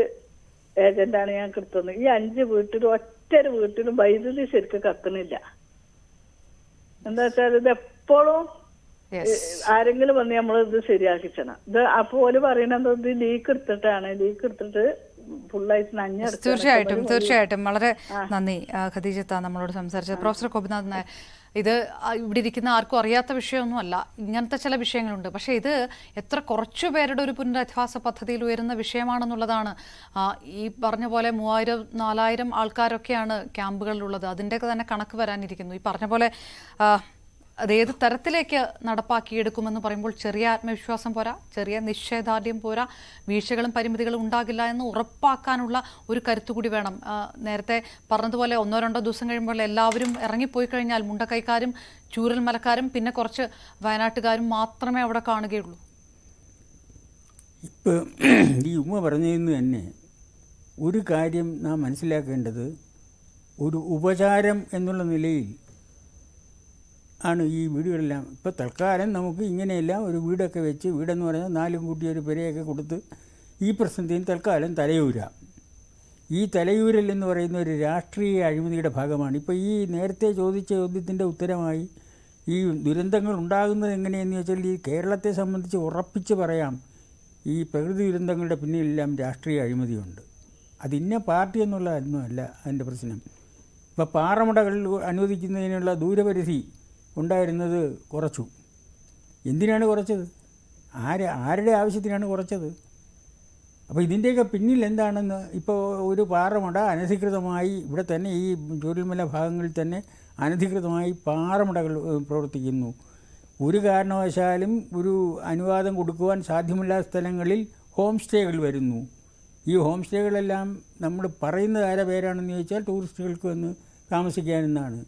ഏജന്റാണ് ഞങ്ങൾക്ക് എടുത്തത്. ഈ 5 വീട്ടിലും ഒറ്റൊരു വീട്ടിലും വൈദ്യുതി ശരിക്കും കത്തണില്ല. എന്താ വെച്ചാൽ ഇത് എപ്പോഴും ആരെങ്കിലും വന്ന് നമ്മൾ ഇത് ശരിയാക്കിച്ചണം. ഇത് അപ്പോലെ പറയണത് ഇത് ലീക്ക് എടുത്തിട്ട് ഫുള്ളായിട്ട് നഞ്ഞെടുക്കും. തീർച്ചയായിട്ടും വളരെ നന്ദി ഖദീജത്ത നമ്മളോട് സംസാരിച്ചത്. പ്രൊഫസർ ഗോപിനാഥ് നായർ, ഇത് ഇവിടെ ഇരിക്കുന്ന ആർക്കും അറിയാത്ത വിഷയമൊന്നുമല്ല. ഇങ്ങനത്തെ ചില വിഷയങ്ങളുണ്ട്. പക്ഷേ ഇത് എത്ര കുറച്ചു പേരുടെ ഒരു പുനരധിവാസ പദ്ധതിയിൽ ഉയരുന്ന വിഷയമാണെന്നുള്ളതാണ്. ഈ പറഞ്ഞ പോലെ 3000-4000 ആൾക്കാരൊക്കെയാണ് ക്യാമ്പുകളിലുള്ളത്. അതിൻ്റെയൊക്കെ തന്നെ കണക്ക് വരാനിരിക്കുന്നു. ഈ പറഞ്ഞ പോലെ അതേത് തരത്തിലേക്ക് നടപ്പാക്കിയെടുക്കുമെന്ന് പറയുമ്പോൾ ചെറിയ ആത്മവിശ്വാസം പോരാ, ചെറിയ നിശ്ചയദാർഢ്യം പോരാ, വീഴ്ചകളും പരിമിതികളും ഉണ്ടാകില്ല എന്ന് ഉറപ്പാക്കാനുള്ള ഒരു കരുത്തുകൂടി വേണം. നേരത്തെ പറഞ്ഞതുപോലെ 1-2 ദിവസം കഴിയുമ്പോൾ എല്ലാവരും ഇറങ്ങിപ്പോയി കഴിഞ്ഞാൽ മുണ്ടക്കൈക്കാരും ചൂരൽമലക്കാരും പിന്നെ കുറച്ച് വയനാട്ടുകാരും മാത്രമേ അവിടെ കാണുകയുള്ളൂ. ഇപ്പോൾ ഈ ഉമ്മ പറഞ്ഞതിന് തന്നെ ഒരു കാര്യം നാം മനസ്സിലാക്കേണ്ടത്, ഒരു ഉപചാരം എന്നുള്ള നിലയിൽ ആണ് ഈ വീടുകളെല്ലാം. ഇപ്പോൾ തൽക്കാലം നമുക്ക് ഇങ്ങനെയെല്ലാം ഒരു വീടൊക്കെ വെച്ച്, വീടെന്ന് പറഞ്ഞാൽ 4 കൂട്ടി ഒരു പെരയൊക്കെ കൊടുത്ത് ഈ പ്രശ്നത്തിന് തൽക്കാലം തലയൂരാം. ഈ തലയൂരൽ എന്ന് പറയുന്ന ഒരു രാഷ്ട്രീയ അഴിമതിയുടെ ഭാഗമാണ്. ഇപ്പോൾ ഈ നേരത്തെ ചോദിച്ച ചോദ്യത്തിൻ്റെ ഉത്തരമായി ഈ ദുരന്തങ്ങൾ ഉണ്ടാകുന്നത് എങ്ങനെയെന്ന് വെച്ചാൽ, ഈ കേരളത്തെ സംബന്ധിച്ച് ഉറപ്പിച്ച് പറയാം, ഈ പ്രകൃതി ദുരന്തങ്ങളുടെ പിന്നിലെല്ലാം രാഷ്ട്രീയ അഴിമതിയുണ്ട്. അതിന്ന പാർട്ടി എന്നുള്ളതൊന്നുമല്ല അതിൻ്റെ പ്രശ്നം. ഇപ്പോൾ പാറമടകൾ അനുവദിക്കുന്നതിനുള്ള ദൂരപരിധി ഉണ്ടായിരുന്നത് കുറച്ചു. എന്തിനാണ് കുറച്ചത്? ആരുടെ ആവശ്യത്തിനാണ് കുറച്ചത്? അപ്പോൾ ഇതിൻ്റെയൊക്കെ പിന്നിൽ എന്താണെന്ന്, ഇപ്പോൾ ഒരു പാറമട അനധികൃതമായി ഇവിടെ തന്നെ ഈ ചൂരൽമല ഭാഗങ്ങളിൽ തന്നെ അനധികൃതമായി പാറമടകൾ പ്രവർത്തിക്കുന്നു. ഒരു കാരണവശാലും ഒരു അനുവാദം കൊടുക്കുവാൻ സാധ്യമല്ലാത്ത സ്ഥലങ്ങളിൽ ഹോം സ്റ്റേകൾ വരുന്നു. ഈ ഹോം സ്റ്റേകളെല്ലാം നമ്മൾ പറയുന്നത് ആരെ പേരാണെന്ന് ചോദിച്ചാൽ ടൂറിസ്റ്റുകൾക്ക് വന്ന് താമസിക്കാനെന്നാണ്.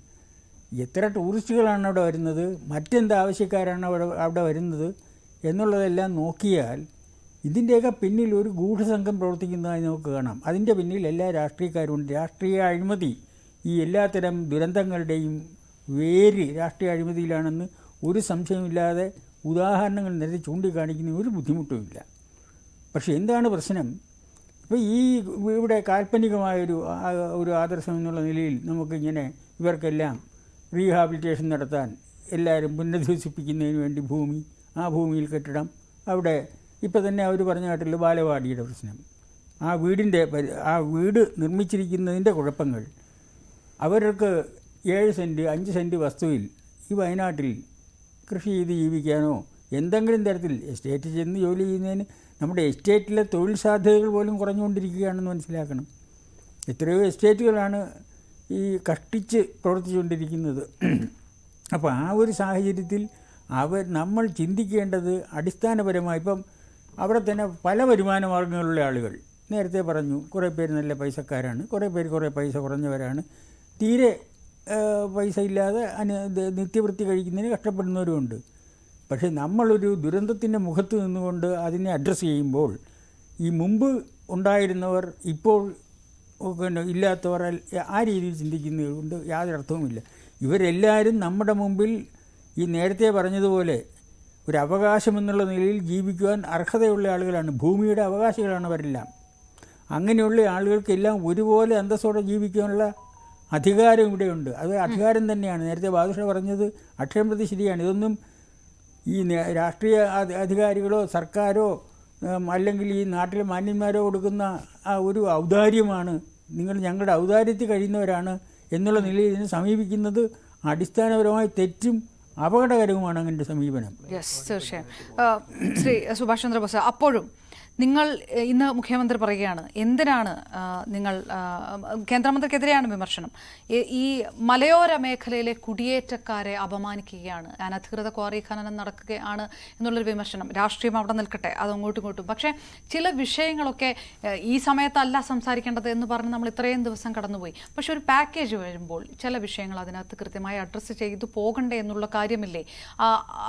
എത്ര ടൂറിസ്റ്റുകളാണ് അവിടെ വരുന്നത്, മറ്റെന്ത് ആവശ്യക്കാരാണ് അവിടെ വരുന്നത് എന്നുള്ളതെല്ലാം നോക്കിയാൽ ഇതിൻ്റെയൊക്കെ പിന്നിൽ ഒരു ഗൂഢസംഘം പ്രവർത്തിക്കുന്നതായി നമുക്ക് കാണാം. അതിൻ്റെ പിന്നിൽ എല്ലാ രാഷ്ട്രീയക്കാരുമുണ്ട്. രാഷ്ട്രീയ അഴിമതി ഈ എല്ലാത്തരം ദുരന്തങ്ങളുടെയും വേര് രാഷ്ട്രീയ അഴിമതിയിലാണെന്ന് ഒരു സംശയമില്ലാതെ ഉദാഹരണങ്ങൾ നിരത്തി ചൂണ്ടിക്കാണിക്കുന്ന ഒരു ബുദ്ധിമുട്ടുമില്ല. പക്ഷേ എന്താണ് പ്രശ്നം? ഇപ്പോൾ ഈ ഇവിടെ കാൽപ്പനികമായൊരു ആദർശം എന്നുള്ള നിലയിൽ നമുക്കിങ്ങനെ ഇവർക്കെല്ലാം റീഹാബിലിറ്റേഷൻ നടത്താൻ എല്ലാവരും പുനരധിവസിപ്പിക്കുന്നതിന് വേണ്ടി ഭൂമി, ആ ഭൂമിയിൽ കെട്ടിടം, അവിടെ ഇപ്പോൾ തന്നെ അവർ പറഞ്ഞ കേട്ടല്ലോ ബാലവാടിയുടെ പ്രശ്നം, ആ വീട് നിർമ്മിച്ചിരിക്കുന്നതിൻ്റെ കുഴപ്പങ്ങൾ. അവർക്ക് 7 സെൻറ്റ് 5 സെൻറ്റ് വസ്തുവിൽ ഈ വയനാട്ടിൽ കൃഷി ചെയ്ത് ജീവിക്കാനോ എന്തെങ്കിലും തരത്തിൽ എസ്റ്റേറ്റ് ചെന്ന് ജോലി ചെയ്യുന്നതിന് നമ്മുടെ എസ്റ്റേറ്റിലെ തൊഴിൽ സാധ്യതകൾ പോലും കുറഞ്ഞുകൊണ്ടിരിക്കുകയാണെന്ന് മനസ്സിലാക്കണം. എത്രയോ എസ്റ്റേറ്റുകളാണ് ഈ കഷ്ടിച്ച് പ്രവർത്തിച്ചുകൊണ്ടിരിക്കുന്നത്. അപ്പോൾ ആ ഒരു സാഹചര്യത്തിൽ നമ്മൾ ചിന്തിക്കേണ്ടത് അടിസ്ഥാനപരമായി ഇപ്പം അവിടെ തന്നെ പല വരുമാന മാർഗ്ഗങ്ങളുള്ള ആളുകൾ, നേരത്തെ പറഞ്ഞു, കുറേ പേര് നല്ല പൈസക്കാരാണ്, കുറേ പേര് കുറേ പൈസ കുറഞ്ഞവരാണ്, തീരെ പൈസ ഇല്ലാതെ നിത്യവൃത്തി കഴിക്കുന്നതിന് കഷ്ടപ്പെടുന്നവരുമുണ്ട്. പക്ഷേ നമ്മളൊരു ദുരന്തത്തിൻ്റെ മുഖത്ത് നിന്നുകൊണ്ട് അതിനെ അഡ്രസ്സ് ചെയ്യുമ്പോൾ ഈ മുമ്പ് ഉണ്ടായിരുന്നവർ ഇപ്പോൾ പിന്നെ ഇല്ലാത്തവർ ആ രീതിയിൽ ചിന്തിക്കുന്നത് കൊണ്ട് യാതൊരു അർത്ഥവുമില്ല. ഇവരെല്ലാവരും നമ്മുടെ മുമ്പിൽ ഈ നേരത്തെ പറഞ്ഞതുപോലെ ഒരു അവകാശമെന്നുള്ള നിലയിൽ ജീവിക്കുവാൻ അർഹതയുള്ള ആളുകളാണ്, ഭൂമിയുടെ അവകാശികളാണ് അവരെല്ലാം. അങ്ങനെയുള്ള ആളുകൾക്കെല്ലാം ഒരുപോലെ അന്തസ്സോടെ ജീവിക്കാനുള്ള അധികാരം ഇവിടെയുണ്ട്. അത് അധികാരം തന്നെയാണ്. നേരത്തെ ബാദുഷ പറഞ്ഞത് അക്ഷരം പ്രതി ശരിയാണ്. ഇതൊന്നും ഈ രാഷ്ട്രീയ അധികാരികളോ സർക്കാരോ അല്ലെങ്കിൽ ഈ നാട്ടിലെ മാന്യന്മാരോ കൊടുക്കുന്ന ആ ഒരു ഔദാര്യമാണ്, നിങ്ങൾ ഞങ്ങളുടെ ഔദാര്യത്തിൽ കഴിയുന്നവരാണ് എന്നുള്ള നിലയിൽ ഇതിനെ സമീപിക്കുന്നത് അടിസ്ഥാനപരമായി തെറ്റും അപകടകരവുമാണ് അങ്ങനത്തെ സമീപനം. യെസ്, തീർച്ചയായും. ശ്രീ സുഭാഷ് ചന്ദ്രബോസ്, അപ്പോഴും നിങ്ങൾ ഇന്ന് മുഖ്യമന്ത്രി പറയുകയാണ്, എന്തിനാണ് നിങ്ങൾ കേന്ദ്രമന്ത്രിക്കെതിരെയാണ് വിമർശനം, ഈ മലയോര മേഖലയിലെ കുടിയേറ്റക്കാരെ അപമാനിക്കുകയാണ്, അനധികൃത ക്വാറി ഖനനം നടക്കുകയാണ് എന്നുള്ളൊരു വിമർശനം. രാഷ്ട്രീയം അവിടെ നിൽക്കട്ടെ, അത് അങ്ങോട്ടും ഇങ്ങോട്ടും. പക്ഷേ ചില വിഷയങ്ങളൊക്കെ ഈ സമയത്തല്ല സംസാരിക്കേണ്ടത് എന്ന് പറഞ്ഞ് നമ്മൾ ഇത്രയും ദിവസം കടന്നുപോയി. പക്ഷെ ഒരു പാക്കേജ് വരുമ്പോൾ ചില വിഷയങ്ങൾ അതിനകത്ത് കൃത്യമായി അഡ്രസ്സ് ചെയ്തു പോകണ്ടേ എന്നുള്ള കാര്യമില്ലേ?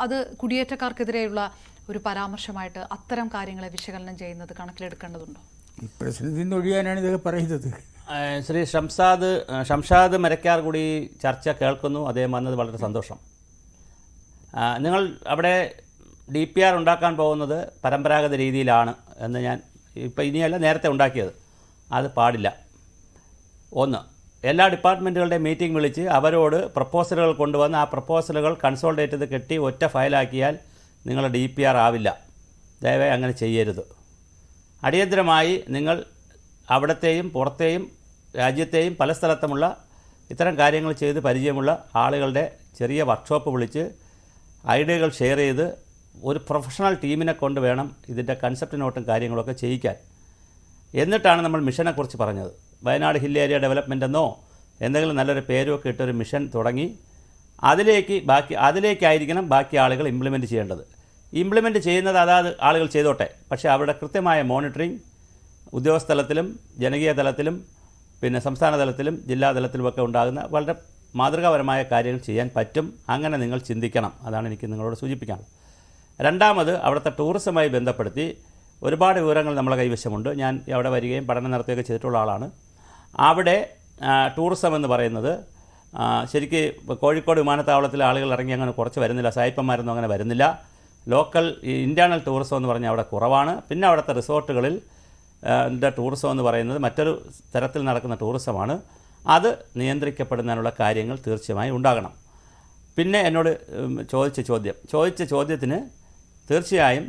അത് കുടിയേറ്റക്കാർക്കെതിരെയുള്ള ഒരു പരാമർശമായിട്ട് അത്തരം കാര്യങ്ങളെ വിശകലനം ചെയ്യുന്നത് കണക്കിലെടുക്കേണ്ടതുണ്ടോ? ഈ പ്രശ്നത്തിൽ നിന്ന് ഒഴിയാനാണ് ഇതൊക്കെ പറയുന്നത്. ശ്രീ ഷംഷാദ് മരക്കാർ കൂടി ചർച്ച കേൾക്കുന്നു, അദ്ദേഹം വന്നത് വളരെ സന്തോഷം. നിങ്ങൾ അവിടെ DPR ഉണ്ടാക്കാൻ പോകുന്നത് പരമ്പരാഗത രീതിയിലാണ് എന്ന് ഞാൻ ഇപ്പോൾ ഇനിയല്ല നേരത്തെ ഉണ്ടാക്കിയത്, അത് പാടില്ല. ഒന്ന്, എല്ലാ ഡിപ്പാർട്ട്മെൻറ്റുകളുടെയും മീറ്റിംഗ് വിളിച്ച് അവരോട് പ്രപ്പോസലുകൾ കൊണ്ടുവന്ന് ആ പ്രപ്പോസലുകൾ കൺസോൾട്ടേറ്റ് ചെയ്ത് കെട്ടി ഒറ്റ ഫയലാക്കിയാൽ നിങ്ങളുടെ DPR ആവില്ല. ദയവായി അങ്ങനെ ചെയ്യരുത്. അടിയന്തരമായി നിങ്ങൾ അവിടത്തെയും പുറത്തെയും രാജ്യത്തെയും പല സ്ഥലത്തുമുള്ള ഇത്തരം കാര്യങ്ങൾ ചെയ്ത് പരിചയമുള്ള ആളുകളുടെ ചെറിയ വർക്ക്ഷോപ്പ് വിളിച്ച് ഐഡിയകൾ ഷെയർ ചെയ്ത് ഒരു പ്രൊഫഷണൽ ടീമിനെ കൊണ്ട് വേണം ഇതിൻ്റെ കൺസെപ്റ്റ് നോട്ടും കാര്യങ്ങളൊക്കെ ചെയ്യിക്കാൻ. എന്നിട്ടാണ് നമ്മൾ മിഷനെക്കുറിച്ച് പറഞ്ഞത്. വയനാട് ഹിൽ ഏരിയ ഡെവലപ്മെൻ്റ് എന്നോ എന്തെങ്കിലും നല്ലൊരു പേരുമൊക്കെ ഇട്ടൊരു മിഷൻ തുടങ്ങി അതിലേക്കായിരിക്കണം ബാക്കി ആളുകൾ ഇംപ്ലിമെൻറ്റ് ചെയ്യേണ്ടത്. ഇംപ്ലിമെൻറ്റ് ചെയ്യുന്നത് അതാത് ആളുകൾ ചെയ്തോട്ടെ, പക്ഷേ അവരുടെ കൃത്യമായ മോണിറ്ററിങ് ഉദ്യോഗസ്ഥ തലത്തിലും ജനകീയ തലത്തിലും പിന്നെ സംസ്ഥാന തലത്തിലും ജില്ലാ തലത്തിലുമൊക്കെ ഉണ്ടാകുന്ന വളരെ മാതൃകാപരമായ കാര്യങ്ങൾ ചെയ്യാൻ പറ്റും. അങ്ങനെ നിങ്ങൾ ചിന്തിക്കണം. അതാണ് എനിക്ക് നിങ്ങളോട് സൂചിപ്പിക്കാനുള്ളത്. രണ്ടാമത്, അവിടുത്തെ ടൂറിസവുമായി ബന്ധപ്പെടുത്തി ഒരുപാട് വിവരങ്ങൾ നമ്മളെ കൈവശമുണ്ട്. ഞാൻ അവിടെ വരികയും പഠനം നടത്തുകയൊക്കെ ചെയ്തിട്ടുള്ള ആളാണ്. അവിടെ ടൂറിസം എന്ന് പറയുന്നത് ശരിക്ക് കോഴിക്കോട് വിമാനത്താവളത്തിലെ ആളുകൾ ഇറങ്ങി അങ്ങനെ കുറച്ച് വരുന്നില്ല, സായിപ്പന്മാരൊന്നും അങ്ങനെ വരുന്നില്ല. ലോക്കൽ ഇൻറ്റേർണൽ ടൂറിസം എന്ന് പറഞ്ഞാൽ അവിടെ കുറവാണ്. പിന്നെ അവിടുത്തെ റിസോർട്ടുകളിൽ ടൂറിസം എന്ന് പറയുന്നത് മറ്റൊരു തരത്തിൽ നടക്കുന്ന ടൂറിസമാണ്. അത് നിയന്ത്രിക്കപ്പെടുന്നതിനുള്ള കാര്യങ്ങൾ തീർച്ചയായും ഉണ്ടാകണം. പിന്നെ എന്നോട് ചോദിച്ച ചോദ്യത്തിന് തീർച്ചയായും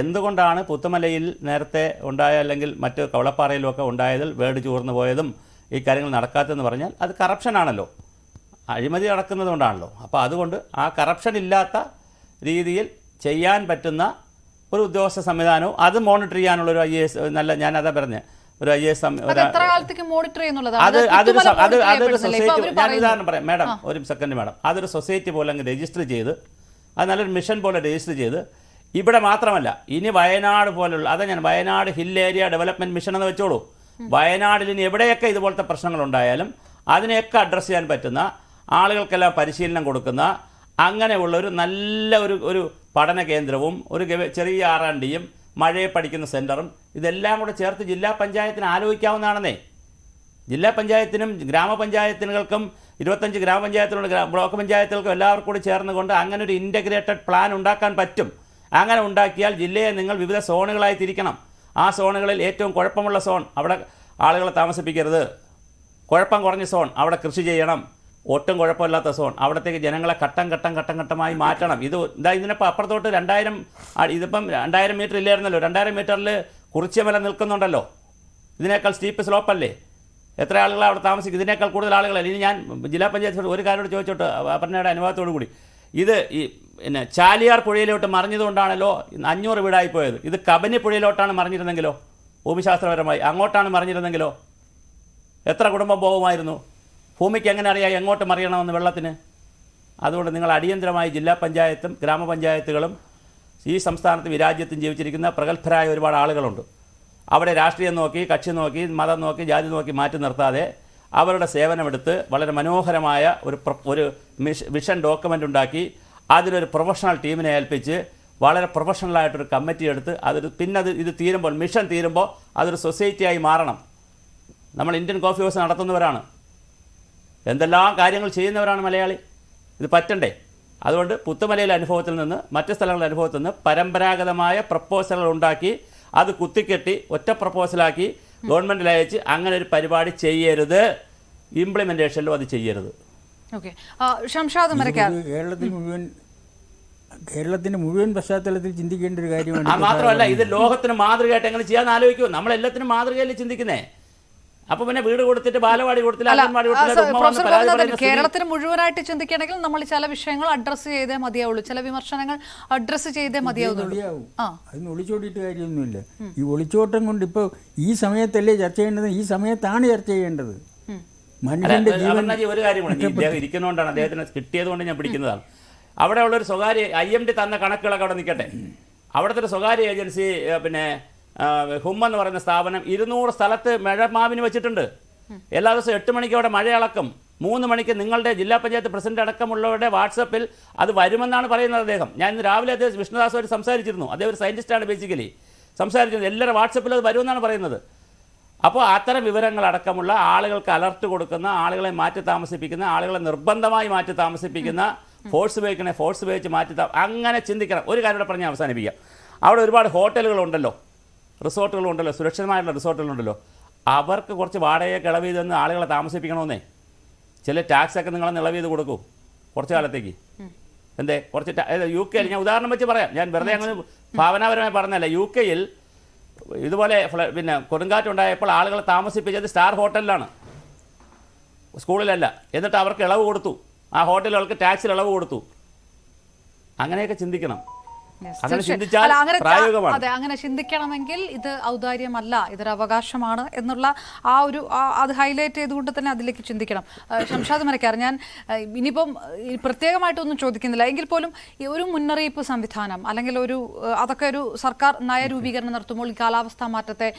എന്തുകൊണ്ടാണ് പുത്തുമലയിൽ നേരത്തെ ഉണ്ടായ അല്ലെങ്കിൽ മറ്റ് കവളപ്പാറയിലുമൊക്കെ ഉണ്ടായതിൽ വേട് ചൂർന്നു പോയതും ഈ കാര്യങ്ങൾ നടക്കാത്തതെന്ന് പറഞ്ഞാൽ അത് കറപ്ഷനാണല്ലോ, അഴിമതി നടക്കുന്നതുകൊണ്ടാണല്ലോ. അപ്പോൾ അതുകൊണ്ട് ആ കറപ്ഷൻ ഇല്ലാത്ത രീതിയിൽ ചെയ്യാൻ പറ്റുന്ന ഒരു ഉദ്യോഗസ്ഥ സംവിധാനവും അത് മോണിറ്റർ ചെയ്യാനുള്ളൊരു IAS നല്ല, ഞാനതാ പറഞ്ഞത്, ഒരു IAS അതൊരു സൊസൈറ്റി. ഞാൻ ഉദാഹരണം പറയാം മാഡം, ഒരു സെക്കൻഡ് മാഡം. അതൊരു സൊസൈറ്റി പോലെ അങ്ങ് രജിസ്റ്റർ ചെയ്ത് അത് നല്ലൊരു മിഷൻ പോലെ രജിസ്റ്റർ ചെയ്ത് ഇവിടെ മാത്രമല്ല ഇനി വയനാട് പോലുള്ള Wayanad hill area development mission എന്ന് വെച്ചോളൂ. വയനാടിൽ ഇനി എവിടെയൊക്കെ ഇതുപോലത്തെ പ്രശ്നങ്ങളുണ്ടായാലും അതിനെയൊക്കെ അഡ്രസ്സ് ചെയ്യാൻ പറ്റുന്ന, ആളുകൾക്കെല്ലാം പരിശീലനം കൊടുക്കുന്ന അങ്ങനെയുള്ള നല്ല ഒരു പഠന കേന്ദ്രവും ഒരു ചെറിയ R&Dയും മഴയെ പഠിക്കുന്ന സെൻറ്ററും ഇതെല്ലാം കൂടെ ചേർത്ത് ജില്ലാ പഞ്ചായത്തിന് ആലോചിക്കാവുന്നതാണെന്നേ. ജില്ലാ പഞ്ചായത്തിനും ഗ്രാമപഞ്ചായത്തുകൾക്കും 25 ഗ്രാമപഞ്ചായത്തിലുള്ള ബ്ലോക്ക് പഞ്ചായത്തുകൾക്കും എല്ലാവർക്കും കൂടി ചേർന്നുകൊണ്ട് അങ്ങനെ ഒരു ഇൻ്റഗ്രേറ്റഡ് പ്ലാൻ ഉണ്ടാക്കാൻ പറ്റും. അങ്ങനെ ഉണ്ടാക്കിയാൽ ജില്ലയെ നിങ്ങൾ വിവിധ സോണുകളായി തിരിക്കണം. ആ സോണുകളിൽ ഏറ്റവും കുഴപ്പമുള്ള സോൺ അവിടെ ആളുകളെ താമസിപ്പിക്കരുത്, കുഴപ്പം കുറഞ്ഞ സോൺ അവിടെ കൃഷി ചെയ്യണം, ഒട്ടും കുഴപ്പമില്ലാത്ത സോൺ അവിടത്തേക്ക് ജനങ്ങളെ ഘട്ടമായി മാറ്റണം. ഇതിനിപ്പോൾ അപ്പുറത്തോട്ട് 2000 ഇതിപ്പം 2000 മീറ്റർ ഇല്ലായിരുന്നല്ലോ, 2000 മീറ്ററിൽ കുറിച്യമല നിൽക്കുന്നുണ്ടല്ലോ. ഇതിനേക്കാൾ സ്റ്റീപ്പ് സ്ലോപ്പല്ലേ? എത്ര ആളുകളാണ് അവിടെ താമസിക്കും? ഇതിനേക്കാൾ കൂടുതൽ ആളുകളല്ല. ഇനി ഞാൻ ജില്ലാ പഞ്ചായത്ത് ഒരു കാര്യത്തോട് ചോദിച്ചോട്ട് പറഞ്ഞയുടെ അനുഭവത്തോടു കൂടി, ഇത് ഈ പിന്നെ ചാലിയാർ പുഴയിലോട്ട് മറിഞ്ഞതുകൊണ്ടാണല്ലോ 500 വീടായി പോയത്. ഇത് കബനി പുഴയിലോട്ടാണ് മറിഞ്ഞിരുന്നെങ്കിലോ, ഭൂമിശാസ്ത്രപരമായി അങ്ങോട്ടാണ് മറിഞ്ഞിരുന്നെങ്കിലോ എത്ര കുടുംബം പോകുമായിരുന്നു? ഭൂമിക്ക് എങ്ങനെ അറിയാം എങ്ങോട്ട് മറിയണമെന്ന് വെള്ളത്തിന്? അതുകൊണ്ട് നിങ്ങൾ അടിയന്തരമായി ജില്ലാ പഞ്ചായത്തും ഗ്രാമപഞ്ചായത്തുകളും ഈ സംസ്ഥാനത്തും ഈ രാജ്യത്തും ജീവിച്ചിരിക്കുന്ന പ്രഗത്ഭരായ ഒരുപാട് ആളുകളുണ്ട്. അവിടെ രാഷ്ട്രീയം നോക്കി, കക്ഷി നോക്കി, മതം നോക്കി, ജാതി നോക്കി മാറ്റി നിർത്താതെ അവരുടെ സേവനമെടുത്ത് വളരെ മനോഹരമായ ഒരു വിഷൻ ഡോക്യുമെൻ്റ് ഉണ്ടാക്കി അതിലൊരു പ്രൊഫഷണൽ ടീമിനെ ഏൽപ്പിച്ച് വളരെ പ്രൊഫഷണലായിട്ടൊരു കമ്മിറ്റി എടുത്ത് ഇത് തീരുമ്പോൾ, മിഷൻ തീരുമ്പോൾ അതൊരു സൊസൈറ്റിയായി മാറണം. നമ്മൾ ഇന്ത്യൻ കോഫി ഹൗസ് നടത്തുന്നവരാണ്, എന്തെല്ലാം കാര്യങ്ങൾ ചെയ്യുന്നവരാണ് മലയാളി. ഇത് പറ്റണ്ടേ? അതുകൊണ്ട് പുത്തുമലയിലെ അനുഭവത്തിൽ നിന്ന്, മറ്റ് സ്ഥലങ്ങളുടെ അനുഭവത്തിൽ നിന്ന് പരമ്പരാഗതമായ പ്രപ്പോസലുകൾ ഉണ്ടാക്കി അത് കുത്തിക്കെട്ടി ഒറ്റ പ്രപ്പോസലാക്കി ഗവൺമെൻറ്റിൽ അയച്ച് അങ്ങനെ ഒരു പരിപാടി ചെയ്യരുത്. ഇംപ്ലിമെൻറ്റേഷനിലും അത് ചെയ്യരുത്. ഓക്കെ, ഷംഷാദ് മരക്കാർ, കേരളത്തിന്റെ മുഴുവൻ പശ്ചാത്തലത്തിൽ ചിന്തിക്കേണ്ട ഒരു കാര്യമാണ്. മാത്രമല്ല, ഇത് ലോകത്തിന് മാതൃകയായിട്ട് എങ്ങനെ ചെയ്യാൻ ആലോചിക്കുമോ? നമ്മളെല്ലാത്തിനും മാതൃകയിൽ ചിന്തിക്കുന്നേ. അപ്പൊ പിന്നെ വീട് കൊടുത്തിട്ട് ബാലവാടി കൊടുത്തില്ല. കേരളത്തിന് മുഴുവനായിട്ട് ചിന്തിക്കണമെങ്കിൽ നമ്മൾ ചില വിഷയങ്ങൾ അഡ്രസ്സ് ചെയ്തേ മതിയാവുള്ളൂ, ചില വിമർശനങ്ങൾ അഡ്രസ്സ് ചെയ്തേ മതിയാവുള്ളൂ. അതിന് ഒളിച്ചോടിയിട്ട് കാര്യമൊന്നുമില്ല. ഈ ഒളിച്ചോട്ടം കൊണ്ട് ഇപ്പോൾ ഈ സമയത്തല്ലേ ചർച്ച ചെയ്യേണ്ടത്? ഈ സമയത്താണ് ചർച്ച ചെയ്യേണ്ടത്. മനുഷ്യന്റെ ഒരു കാര്യമാണ്, ഇദ്ദേഹം ഇരിക്കുന്നതുകൊണ്ടാണ്, അദ്ദേഹത്തിന് കിട്ടിയത് കൊണ്ട് ഞാൻ പിടിക്കുന്നതാണ്. അവിടെ ഉള്ളൊരു സ്വകാര്യ IMD തന്ന കണക്കുകളൊക്കെ അവിടെ നിൽക്കട്ടെ. അവിടുത്തെ ഒരു സ്വകാര്യ ഏജൻസി ഹും എന്ന് പറയുന്ന സ്ഥാപനം 200 സ്ഥലത്ത് മഴമാവിന് വെച്ചിട്ടുണ്ട്. എല്ലാ ദിവസവും 8 മണിക്ക് അവിടെ മഴ അളക്കും. 3 മണിക്ക് നിങ്ങളുടെ ജില്ലാ പഞ്ചായത്ത് പ്രസിഡന്റ് അടക്കമുള്ളവരുടെ വാട്സപ്പിൽ അത് വരുമെന്നാണ് പറയുന്നത് അദ്ദേഹം. ഞാൻ ഇന്ന് രാവിലെ അദ്ദേഹം വിഷ്ണുദാസുമായിട്ട് സംസാരിച്ചിരുന്നു. അദ്ദേഹം ഒരു സയൻറ്റിസ്റ്റാണ് ബേസിക്കലി. സംസാരിച്ചിരുന്നു, എല്ലാവരുടെ വാട്സപ്പിൽ അത് വരുമെന്നാണ് പറയുന്നത്. അപ്പോൾ അത്തരം വിവരങ്ങളടക്കമുള്ള ആളുകൾക്ക് അലർട്ട് കൊടുക്കുന്ന, ആളുകളെ മാറ്റി താമസിപ്പിക്കുന്ന, ആളുകളെ നിർബന്ധമായി മാറ്റി താമസിപ്പിക്കുന്ന, ഫോഴ്സ് ഉപയോഗിച്ച് അങ്ങനെ ചിന്തിക്കണം. ഒരു കാര്യം കൂടെ പറഞ്ഞ് അവസാനിപ്പിക്കാം. അവിടെ ഒരുപാട് ഹോട്ടലുകളുണ്ടല്ലോ, റിസോർട്ടുകളുണ്ടല്ലോ, സുരക്ഷിതമായിട്ടുള്ള റിസോർട്ടുകളുണ്ടല്ലോ. അവർക്ക് കുറച്ച് വാടകയൊക്കെ ഇളവ് ചെയ്തെന്ന് ആളുകളെ താമസിപ്പിക്കണമെന്നേ. ചില ടാക്സൊക്കെ നിങ്ങളെ ഇളവ് ചെയ്ത് കൊടുക്കൂ കുറച്ച് കാലത്തേക്ക്. എന്തേ കുറച്ച് UK ഞാൻ ഉദാഹരണം വെച്ച് പറയാം, ഞാൻ വെറുതെ അങ്ങനെ ഭാവനാപരമായി പറഞ്ഞല്ല. UK ഇതുപോലെ കൊടുങ്കാറ്റുണ്ടായപ്പോൾ ആളുകളെ താമസിപ്പിച്ചത് സ്റ്റാർ ഹോട്ടലിലാണ്, സ്കൂളിലല്ല. എന്നിട്ട് അവർക്ക് ഇളവ് കൊടുത്തു, ആ ഹോട്ടലുകൾക്ക് ടാക്സിൽ ഇളവ് കൊടുത്തു. അങ്ങനെയൊക്കെ ചിന്തിക്കണം. അങ്ങനെ ചിന്തിക്കണമെങ്കിൽ ഇത് ഔദാര്യമല്ല, ഇതൊരു അവകാശമാണ് എന്നുള്ള അത് ഹൈലൈറ്റ് ചെയ്തുകൊണ്ട് തന്നെ അതിലേക്ക് ചിന്തിക്കണം. ഷംഷാദ് മരക്കാർ, ഞാൻ ഇനിയിപ്പം പ്രത്യേകമായിട്ടൊന്നും ചോദിക്കുന്നില്ല, എങ്കിൽ പോലും ഈ ഒരു മുന്നറിയിപ്പ് സംവിധാനം അല്ലെങ്കിൽ അതൊക്കെ ഒരു സർക്കാർ നയരൂപീകരണം നടത്തുമ്പോൾ ഈ കാലാവസ്ഥാ മാറ്റത്തെ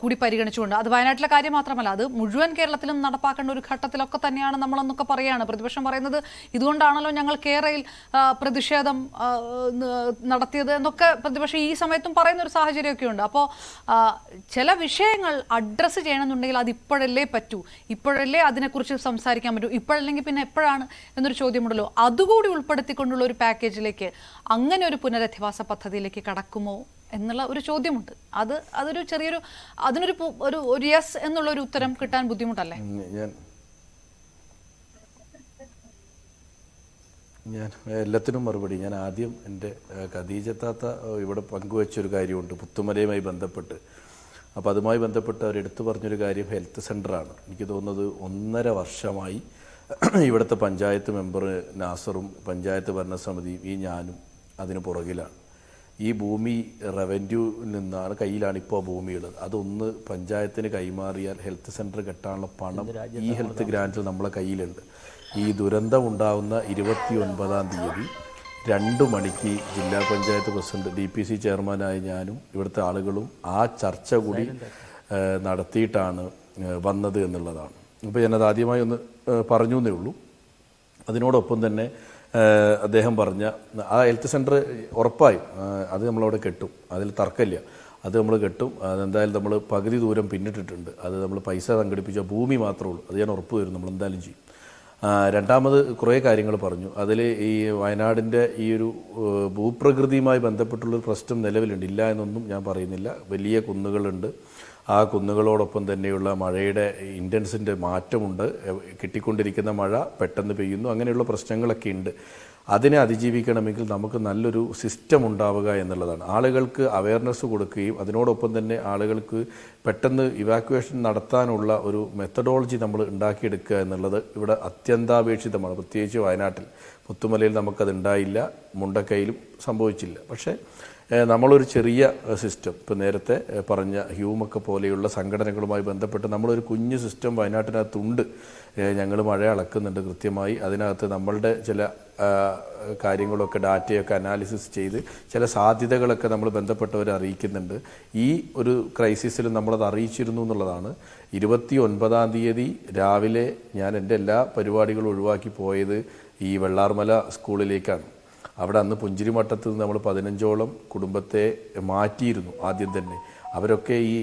കൂടി പരിഗണിച്ചുകൊണ്ട്, അത് വയനാട്ടിലെ കാര്യം മാത്രമല്ല, അത് മുഴുവൻ കേരളത്തിലും നടപ്പാക്കേണ്ട ഒരു ഘട്ടത്തിലൊക്കെ തന്നെയാണ് നമ്മളെന്നൊക്കെ പറയുകയാണ്. പ്രതിപക്ഷം പറയുന്നത് ഇതുകൊണ്ടാണല്ലോ ഞങ്ങൾ കേരളയിൽ പ്രതിഷേധം നടത്തിയത് എന്നൊക്കെ പ്രതിപക്ഷം ഈ സമയത്തും പറയുന്ന ഒരു സാഹചര്യമൊക്കെ ഉണ്ട്. അപ്പോൾ ചില വിഷയങ്ങൾ അഡ്രസ്സ് ചെയ്യണമെന്നുണ്ടെങ്കിൽ അത് ഇപ്പോഴല്ലേ പറ്റൂ, ഇപ്പോഴല്ലേ അതിനെക്കുറിച്ച് സംസാരിക്കാൻ പറ്റൂ, ഇപ്പോഴല്ലെങ്കിൽ പിന്നെ എപ്പോഴാണ് എന്നൊരു ചോദ്യമുണ്ടല്ലോ. അതുകൂടി ഉൾപ്പെടുത്തിക്കൊണ്ടുള്ള ഒരു പാക്കേജിലേക്ക്, അങ്ങനെ ഒരു പുനരധിവാസ പദ്ധതിയിലേക്ക് കടക്കുമോ എന്നുള്ള ഒരു ചോദ്യമുണ്ട്. അതൊരു ചെറിയൊരു ഒരു യെസ് എന്നുള്ളൊരു ഉത്തരം കിട്ടാൻ ബുദ്ധിമുട്ടല്ലേ? ഞാൻ എല്ലാത്തിനും മറുപടി. ഞാൻ ആദ്യം എൻ്റെ ഖദീജ താത്ത ഇവിടെ പങ്കുവച്ചൊരു കാര്യമുണ്ട് പുത്തുമലയുമായി ബന്ധപ്പെട്ട്. അപ്പോൾ അതുമായി ബന്ധപ്പെട്ട് അവരെടുത്തു പറഞ്ഞൊരു കാര്യം ഹെൽത്ത് സെൻ്ററാണ്. എനിക്ക് തോന്നുന്നത് 1.5 വർഷമായി ഇവിടുത്തെ പഞ്ചായത്ത് മെമ്പർ നാസറും പഞ്ചായത്ത് ഭരണസമിതിയും ഞാനും അതിന് പുറകിലാണ്. ഈ ഭൂമി റവന്യൂവിൽ നിന്നാണ്, കയ്യിലാണ് ഇപ്പോൾ ഭൂമിയുള്ളത്. അതൊന്ന് പഞ്ചായത്തിന് കൈമാറിയാൽ ഹെൽത്ത് സെൻ്റർ കെട്ടാനുള്ള പണം ഈ ഹെൽത്ത് ഗ്രാൻറ്റിൽ നമ്മളെ കയ്യിലുണ്ട്. ഈ ദുരന്തം ഉണ്ടാകുന്ന 29-ാം തീയതി 2 മണിക്ക് ജില്ലാ പഞ്ചായത്ത് പ്രസിഡന്റ് DPC ചെയർമാനായ ഞാനും ഇവിടുത്തെ ആളുകളും ആ ചർച്ച കൂടി നടത്തിയിട്ടാണ് വന്നത് എന്നുള്ളതാണ്. അപ്പോൾ ഞാനത് ആദ്യമായി ഒന്ന് പറഞ്ഞു എന്നേ ഉള്ളൂ. അതിനോടൊപ്പം തന്നെ അദ്ദേഹം പറഞ്ഞ ആ ഹെൽത്ത് സെൻ്റർ ഉറപ്പായും അത് നമ്മളവിടെ കെട്ടും, അതിൽ തർക്കമില്ല. അത് നമ്മൾ കെട്ടും. അതെന്തായാലും നമ്മൾ പകുതി ദൂരം പിന്നിട്ടിട്ടുണ്ട്. അത് നമ്മൾ പൈസ സംഘടിപ്പിച്ച ഭൂമി മാത്രമേ ഉള്ളൂ. അത് ഞാൻ ഉറപ്പ് തരും, നമ്മൾ എന്തായാലും ചെയ്യും. രണ്ടാമത് കുറേ കാര്യങ്ങൾ പറഞ്ഞു. അതിൽ ഈ വയനാടിൻ്റെ ഈ ഒരു ഭൂപ്രകൃതിയുമായി ബന്ധപ്പെട്ടുള്ളൊരു പ്രശ്നം നിലവിലുണ്ട്, ഇല്ല എന്നൊന്നും ഞാൻ പറയുന്നില്ല. വലിയ കുന്നുകളുണ്ട്, ആ കുന്നുകളോടൊപ്പം തന്നെയുള്ള മഴയുടെ ഇൻറ്റൻസിൻ്റെ മാറ്റമുണ്ട്. കിട്ടിക്കൊണ്ടിരിക്കുന്ന മഴ പെട്ടെന്ന് പെയ്യുന്നു, അങ്ങനെയുള്ള പ്രശ്നങ്ങളൊക്കെ ഉണ്ട്. അതിനെ അതിജീവിക്കണമെങ്കിൽ നമുക്ക് നല്ലൊരു സിസ്റ്റം ഉണ്ടാവുക എന്നുള്ളതാണ്. ആളുകൾക്ക് അവയർനെസ് കൊടുക്കുകയും അതിനോടൊപ്പം തന്നെ ആളുകൾക്ക് പെട്ടെന്ന് ഇവാക്യുവേഷൻ നടത്താനുള്ള ഒരു മെത്തഡോളജി നമ്മൾ ഉണ്ടാക്കിയെടുക്കുക എന്നുള്ളത് ഇവിടെ അത്യന്താപേക്ഷിതമാണ്. പ്രത്യേകിച്ച് വയനാട്ടിൽ, പുത്തുമലയിൽ നമുക്കത് ഉണ്ടായില്ല, മുണ്ടക്കയിലും സംഭവിച്ചില്ല. പക്ഷേ നമ്മളൊരു ചെറിയ സിസ്റ്റം, ഇപ്പോൾ നേരത്തെ പറഞ്ഞ ഹ്യൂമൊക്കെ പോലെയുള്ള സംഘടനകളുമായി ബന്ധപ്പെട്ട് നമ്മളൊരു കുഞ്ഞു സിസ്റ്റം വയനാട്ടിനകത്തുണ്ട്. ഞങ്ങൾ മഴ അളക്കുന്നുണ്ട് കൃത്യമായി. അതിനകത്ത് നമ്മളുടെ ചില കാര്യങ്ങളൊക്കെ ഡാറ്റയൊക്കെ അനാലിസിസ് ചെയ്ത് ചില സാധ്യതകളൊക്കെ നമ്മൾ ബന്ധപ്പെട്ടവരെ അറിയിക്കുന്നുണ്ട്. ഈ ഒരു ക്രൈസിസിൽ നമ്മളത് അറിയിച്ചിരുന്നു എന്നുള്ളതാണ്. 29-ാം തീയതി രാവിലെ ഞാൻ എൻ്റെ എല്ലാ പരിപാടികളും ഒഴിവാക്കി പോയത് ഈ വെള്ളാർമല സ്കൂളിലേക്കാണ്. അവിടെ അന്ന് പുഞ്ചിരിമട്ടത്ത് നിന്ന് നമ്മൾ 15ഓളം കുടുംബത്തെ മാറ്റിയിരുന്നു ആദ്യം തന്നെ. അവരൊക്കെ ഈ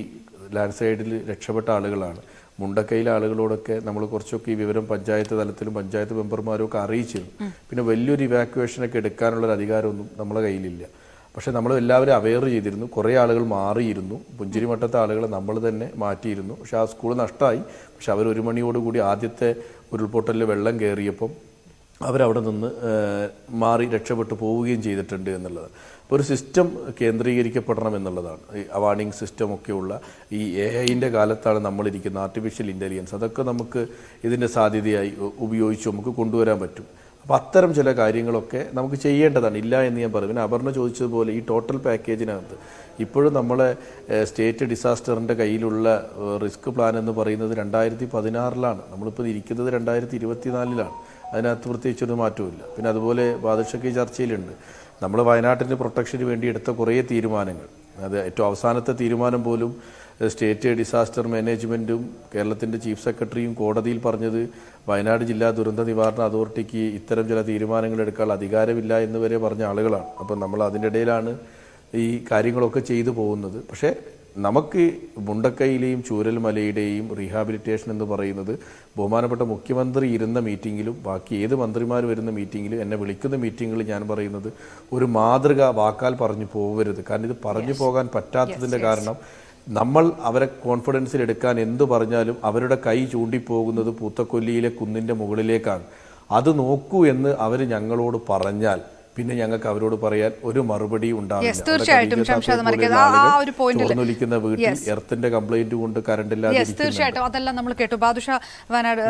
ലാൻഡ് സ്ലൈഡിൽ രക്ഷപ്പെട്ട ആളുകളാണ്. മുണ്ടക്കയിലെ ആളുകളോടൊക്കെ നമ്മൾ കുറച്ചൊക്കെ ഈ വിവരം പഞ്ചായത്ത് തലത്തിലും പഞ്ചായത്ത് മെമ്പർമാരും ഒക്കെ അറിയിച്ചിരുന്നു. പിന്നെ വലിയൊരു ഇവാക്യുവേഷനൊക്കെ എടുക്കാനുള്ളൊരു അധികാരമൊന്നും നമ്മുടെ കയ്യിലില്ല. പക്ഷേ നമ്മൾ എല്ലാവരും അവെയർ ചെയ്തിരുന്നു. കുറേ ആളുകൾ മാറിയിരുന്നു. പുഞ്ചിരിമട്ടത്തെ ആളുകളെ നമ്മൾ തന്നെ മാറ്റിയിരുന്നു. പക്ഷേ ആ സ്കൂൾ നഷ്ടമായി. പക്ഷെ അവർ 1 മണിയോടുകൂടി ആദ്യത്തെ ഉരുൾപൊട്ടലിൽ വെള്ളം കയറിയപ്പം അവരവിടെ നിന്ന് മാറി രക്ഷപ്പെട്ടു പോവുകയും ചെയ്തിട്ടുണ്ട് എന്നുള്ളത്. അപ്പോൾ ഒരു സിസ്റ്റം കേന്ദ്രീകരിക്കപ്പെടണം എന്നുള്ളതാണ്. ഈ വാർണിംഗ് സിസ്റ്റമൊക്കെയുള്ള ഈ AI-ൻ്റെ കാലത്താണ് നമ്മളിരിക്കുന്നത്. ആർട്ടിഫിഷ്യൽ ഇൻ്റലിജൻസ് അതൊക്കെ നമുക്ക് ഇതിൻ്റെ സാധ്യതയായി ഉപയോഗിച്ച് നമുക്ക് കൊണ്ടുവരാൻ പറ്റും. അപ്പോൾ അത്തരം ചില കാര്യങ്ങളൊക്കെ നമുക്ക് ചെയ്യേണ്ടതാണ്. ഇല്ല എന്ന് ഞാൻ പറയും. പിന്നെ അപർണ ചോദിച്ചതുപോലെ ഈ ടോട്ടൽ പാക്കേജിനകത്ത് ഇപ്പോഴും നമ്മളെ സ്റ്റേറ്റ് ഡിസാസ്റ്ററിൻ്റെ കയ്യിലുള്ള റിസ്ക് പ്ലാൻ എന്ന് പറയുന്നത് 2016-ലാണ്. നമ്മളിപ്പോൾ ഇരിക്കുന്നത് 2024-ലാണ്. അതിനകത്ത് പ്രത്യേകിച്ചൊരു മാറ്റമില്ല. പിന്നെ അതുപോലെ ബാദുഷയ്ക്ക് ചർച്ചയിലുണ്ട്. നമ്മൾ വയനാട്ടിൻ്റെ പ്രൊട്ടക്ഷന് വേണ്ടി എടുത്ത കുറേ തീരുമാനങ്ങൾ, അത് ഏറ്റവും അവസാനത്തെ തീരുമാനം പോലും സ്റ്റേറ്റ് ഡിസാസ്റ്റർ മാനേജ്മെൻറ്റും കേരളത്തിൻ്റെ ചീഫ് സെക്രട്ടറിയും കോടതിയിൽ പറഞ്ഞത് വയനാട് ജില്ലാ ദുരന്ത നിവാരണ അതോറിറ്റിക്ക് ഇത്തരം ചില തീരുമാനങ്ങൾ എടുക്കാൻ അധികാരമില്ല എന്ന് വരെ പറഞ്ഞ ആളുകളാണ്. അപ്പം നമ്മൾ അതിൻ്റെ ഇടയിലാണ് ഈ കാര്യങ്ങളൊക്കെ ചെയ്തു പോകുന്നത്. പക്ഷേ നമുക്ക് മുണ്ടക്കയിലെയും ചൂരൽമലയുടെയും റീഹാബിലിറ്റേഷൻ എന്ന് പറയുന്നത് ബഹുമാനപ്പെട്ട മുഖ്യമന്ത്രി ഇരുന്ന മീറ്റിങ്ങിലും ബാക്കി ഏത് മന്ത്രിമാർ വരുന്ന മീറ്റിങ്ങിലും എന്നെ വിളിക്കുന്ന മീറ്റിങ്ങിൽ ഞാൻ പറയുന്നത് ഒരു മാതൃക വാക്കാൽ പറഞ്ഞു പോകരുത്. കാരണം ഇത് പറഞ്ഞു പോകാൻ പറ്റാത്തതിൻ്റെ കാരണം നമ്മൾ അവരെ കോൺഫിഡൻസിൽ എടുക്കാൻ എന്തു പറഞ്ഞാലും അവരുടെ കൈ ചൂണ്ടിപ്പോകുന്നത് പൂത്തക്കൊല്ലിയിലെ കുന്നിൻ്റെ മുകളിലേക്കാണ്. അത് നോക്കൂ എന്ന് അവർ ഞങ്ങളോട് പറഞ്ഞാൽ പിന്നെ ഞങ്ങൾക്ക് അവരോട് പറയാൻ ഒരു മറുപടി ഉണ്ടാവില്ല. ചോർന്നൊലിക്കുന്ന വീട്ടിൽ എർത്തിന്റെ കംപ്ലൈന്റ് കൊണ്ട് കറണ്ട് ഇല്ലാതെ. തീർച്ചയായിട്ടും അതെല്ലാം നമ്മൾ കേട്ടു. ബാദുഷ, വയനാട്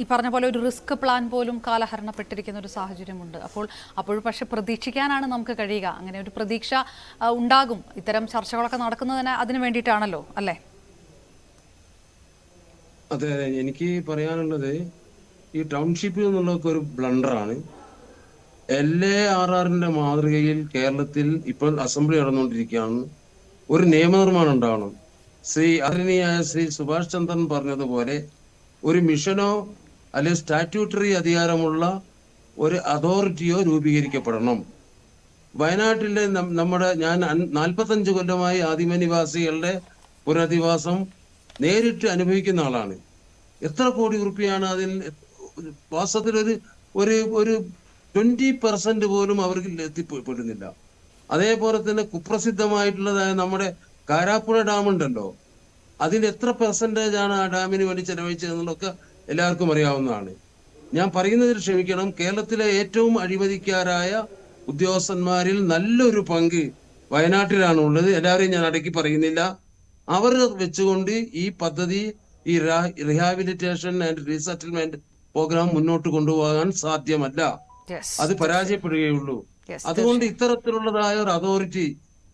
ഈ പറഞ്ഞ പോലെ ഒരു റിസ്ക് പ്ലാൻ പോലും കാലഹരണപ്പെട്ടിരിക്കുന്ന ഒരു സാഹചര്യമുണ്ട്. അപ്പോൾ പക്ഷെ പ്രതീക്ഷിക്കാനാണ് നമുക്ക് കഴിയുക. അങ്ങനെ ഒരു പ്രതീക്ഷ ഉണ്ടാകും. ഇത്തരം ചർച്ചകളൊക്കെ നടക്കുന്നതിന് അതിന് വേണ്ടിയിട്ടാണല്ലോ, അല്ലേ? അതെ, എനിക്ക് പറയാനുള്ളത് ഈ ടൗൺഷിപ്പിൽ നിന്നുള്ളതൊക്കെ ഒരു ബ്ലണ്ടറാണ്. LARRന്റെ മാതൃകയിൽ കേരളത്തിൽ ഇപ്പോൾ അസംബ്ലി നടന്നുകൊണ്ടിരിക്കുകയാണ്. ഒരു നിയമനിർമ്മാണം ഉണ്ടാവണം. ആദരണീയായ ശ്രീ സുഭാഷ് ചന്ദ്രൻ പറഞ്ഞതുപോലെ ഒരു മിഷനോ അല്ലെങ്കിൽ സ്റ്റാറ്റ്യൂട്ടറി അധികാരമുള്ള ഒരു അതോറിറ്റിയോ രൂപീകരിക്കപ്പെടണം. വയനാട്ടിലെ ഞാൻ 45 കൊല്ലമായി ആദിമനിവാസികളുടെ പുനരധിവാസം നേരിട്ട് അനുഭവിക്കുന്ന ആളാണ്. എത്ര കോടി റുപ്യാണ് അതിൽ വാസ്തവത്തിൽ ഒരു 20% പോലും അവർക്ക് എത്തിപ്പെടുന്നില്ല. അതേപോലെ തന്നെ കുപ്രസിദ്ധമായിട്ടുള്ളതായ നമ്മുടെ കാരാപ്പുഴ ഡാം ഉണ്ടല്ലോ, അതിൽ എത്ര പെർസെൻറ്റേജ് ആണ് ആ ഡാമിന് വേണ്ടി ചെലവഴിച്ചത് എന്നുള്ളതൊക്കെ എല്ലാവർക്കും അറിയാവുന്നതാണ്. ഞാൻ പറയുന്നതിൽ ക്ഷമിക്കണം, കേരളത്തിലെ ഏറ്റവും അഴിമതിക്കാരായ ഉദ്യോഗസ്ഥന്മാരിൽ നല്ലൊരു പങ്ക് വയനാട്ടിലാണ് ഉള്ളത്. എല്ലാവരെയും ഞാൻ അടക്കി പറയുന്നില്ല. അവർ വെച്ചുകൊണ്ട് ഈ പദ്ധതി, ഈ റീഹാബിലിറ്റേഷൻ ആൻഡ് റീസെറ്റിൽമെന്റ് പ്രോഗ്രാം മുന്നോട്ട് കൊണ്ടുപോകാൻ സാധ്യമല്ല. അത് പരാജയപ്പെടുകയുള്ളൂ. അതുകൊണ്ട് ഇത്തരത്തിലുള്ളതായ ഒരു അതോറിറ്റി,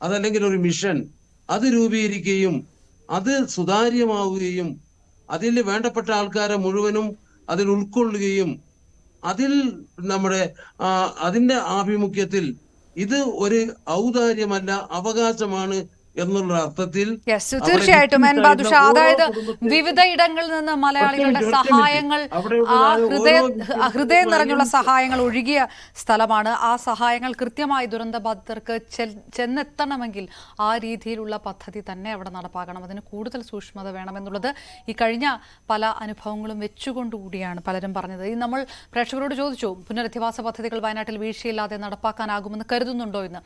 അതല്ലെങ്കിൽ ഒരു മിഷൻ, അത് രൂപീകരിക്കുകയും അത് സുതാര്യമാവുകയും അതിൽ വേണ്ടപ്പെട്ട ആൾക്കാരെ മുഴുവനും അതിൽ ഉൾക്കൊള്ളുകയും അതിൽ അതിന്റെ ആഭിമുഖ്യത്തിൽ ഇത് ഒരു ഔദാര്യമല്ല, അവകാശമാണ് എന്നുള്ള അർത്ഥത്തിൽ തീർച്ചയായിട്ടും ബാദുഷ, അതായത് വിവിധ ഇടങ്ങളിൽ നിന്ന് മലയാളികളുടെ സഹായങ്ങൾ, ഹൃദയം നിറഞ്ഞുള്ള സഹായങ്ങൾ ഒഴുകിയ സ്ഥലമാണ്. ആ സഹായങ്ങൾ കൃത്യമായി ദുരന്തബാധിതർക്ക് ചെന്നെത്തണമെങ്കിൽ ആ രീതിയിലുള്ള പദ്ധതി തന്നെ അവിടെ നടപ്പാക്കണം. അതിന് കൂടുതൽ സൂക്ഷ്മത വേണമെന്നുള്ളത് ഈ കഴിഞ്ഞ പല അനുഭവങ്ങളും വെച്ചുകൊണ്ടുകൂടിയാണ് പലരും പറഞ്ഞത്. ഈ നമ്മൾ പ്രേക്ഷകരോട് ചോദിച്ചു, പുനരധിവാസ പദ്ധതികൾ വയനാട്ടിൽ വീഴ്ചയില്ലാതെ നടപ്പാക്കാനാകുമെന്ന് കരുതുന്നുണ്ടോ എന്ന്.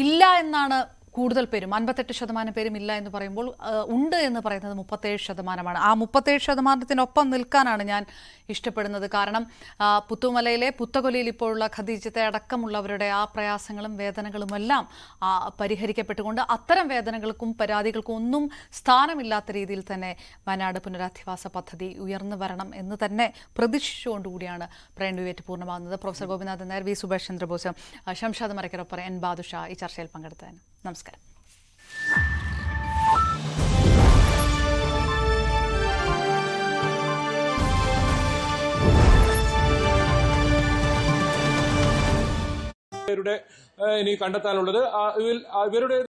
ഇല്ല എന്നാണ് കൂടുതൽ പേരും 58% പേരും ഇല്ല എന്ന് പറയുമ്പോൾ ഉണ്ട് എന്ന് പറയുന്നത് 37%. ആ 37%-നൊപ്പം നിൽക്കാനാണ് ഞാൻ ഇഷ്ടപ്പെടുന്നത്. കാരണം പുത്തുമലയിലെ പുത്തകൊലിയിൽ ഇപ്പോഴുള്ള ഖദീജത്തെ അടക്കമുള്ളവരുടെ ആ പ്രയാസങ്ങളും വേദനകളുമെല്ലാം പരിഹരിക്കപ്പെട്ടുകൊണ്ട് അത്തരം വേദനകൾക്കും പരാതികൾക്കും ഒന്നും സ്ഥാനമില്ലാത്ത രീതിയിൽ തന്നെ വയനാട് പുനരധിവാസ പദ്ധതി ഉയർന്നു വരണം എന്ന് തന്നെ പ്രതീക്ഷിച്ചുകൊണ്ടുകൂടിയാണ് പ്രൈം ഡിബേറ്റ് പൂർണ്ണമാകുന്നത്. Professor Gopinathan Nair, V Subhash Chandrabose, Shamshad Marakkaroppara, N Badusha ഈ ചർച്ചയിൽ പങ്കെടുത്തതിന് നമസ്കാരം. ഇനി കണ്ടെത്താനുള്ളത് ഇവരുടെ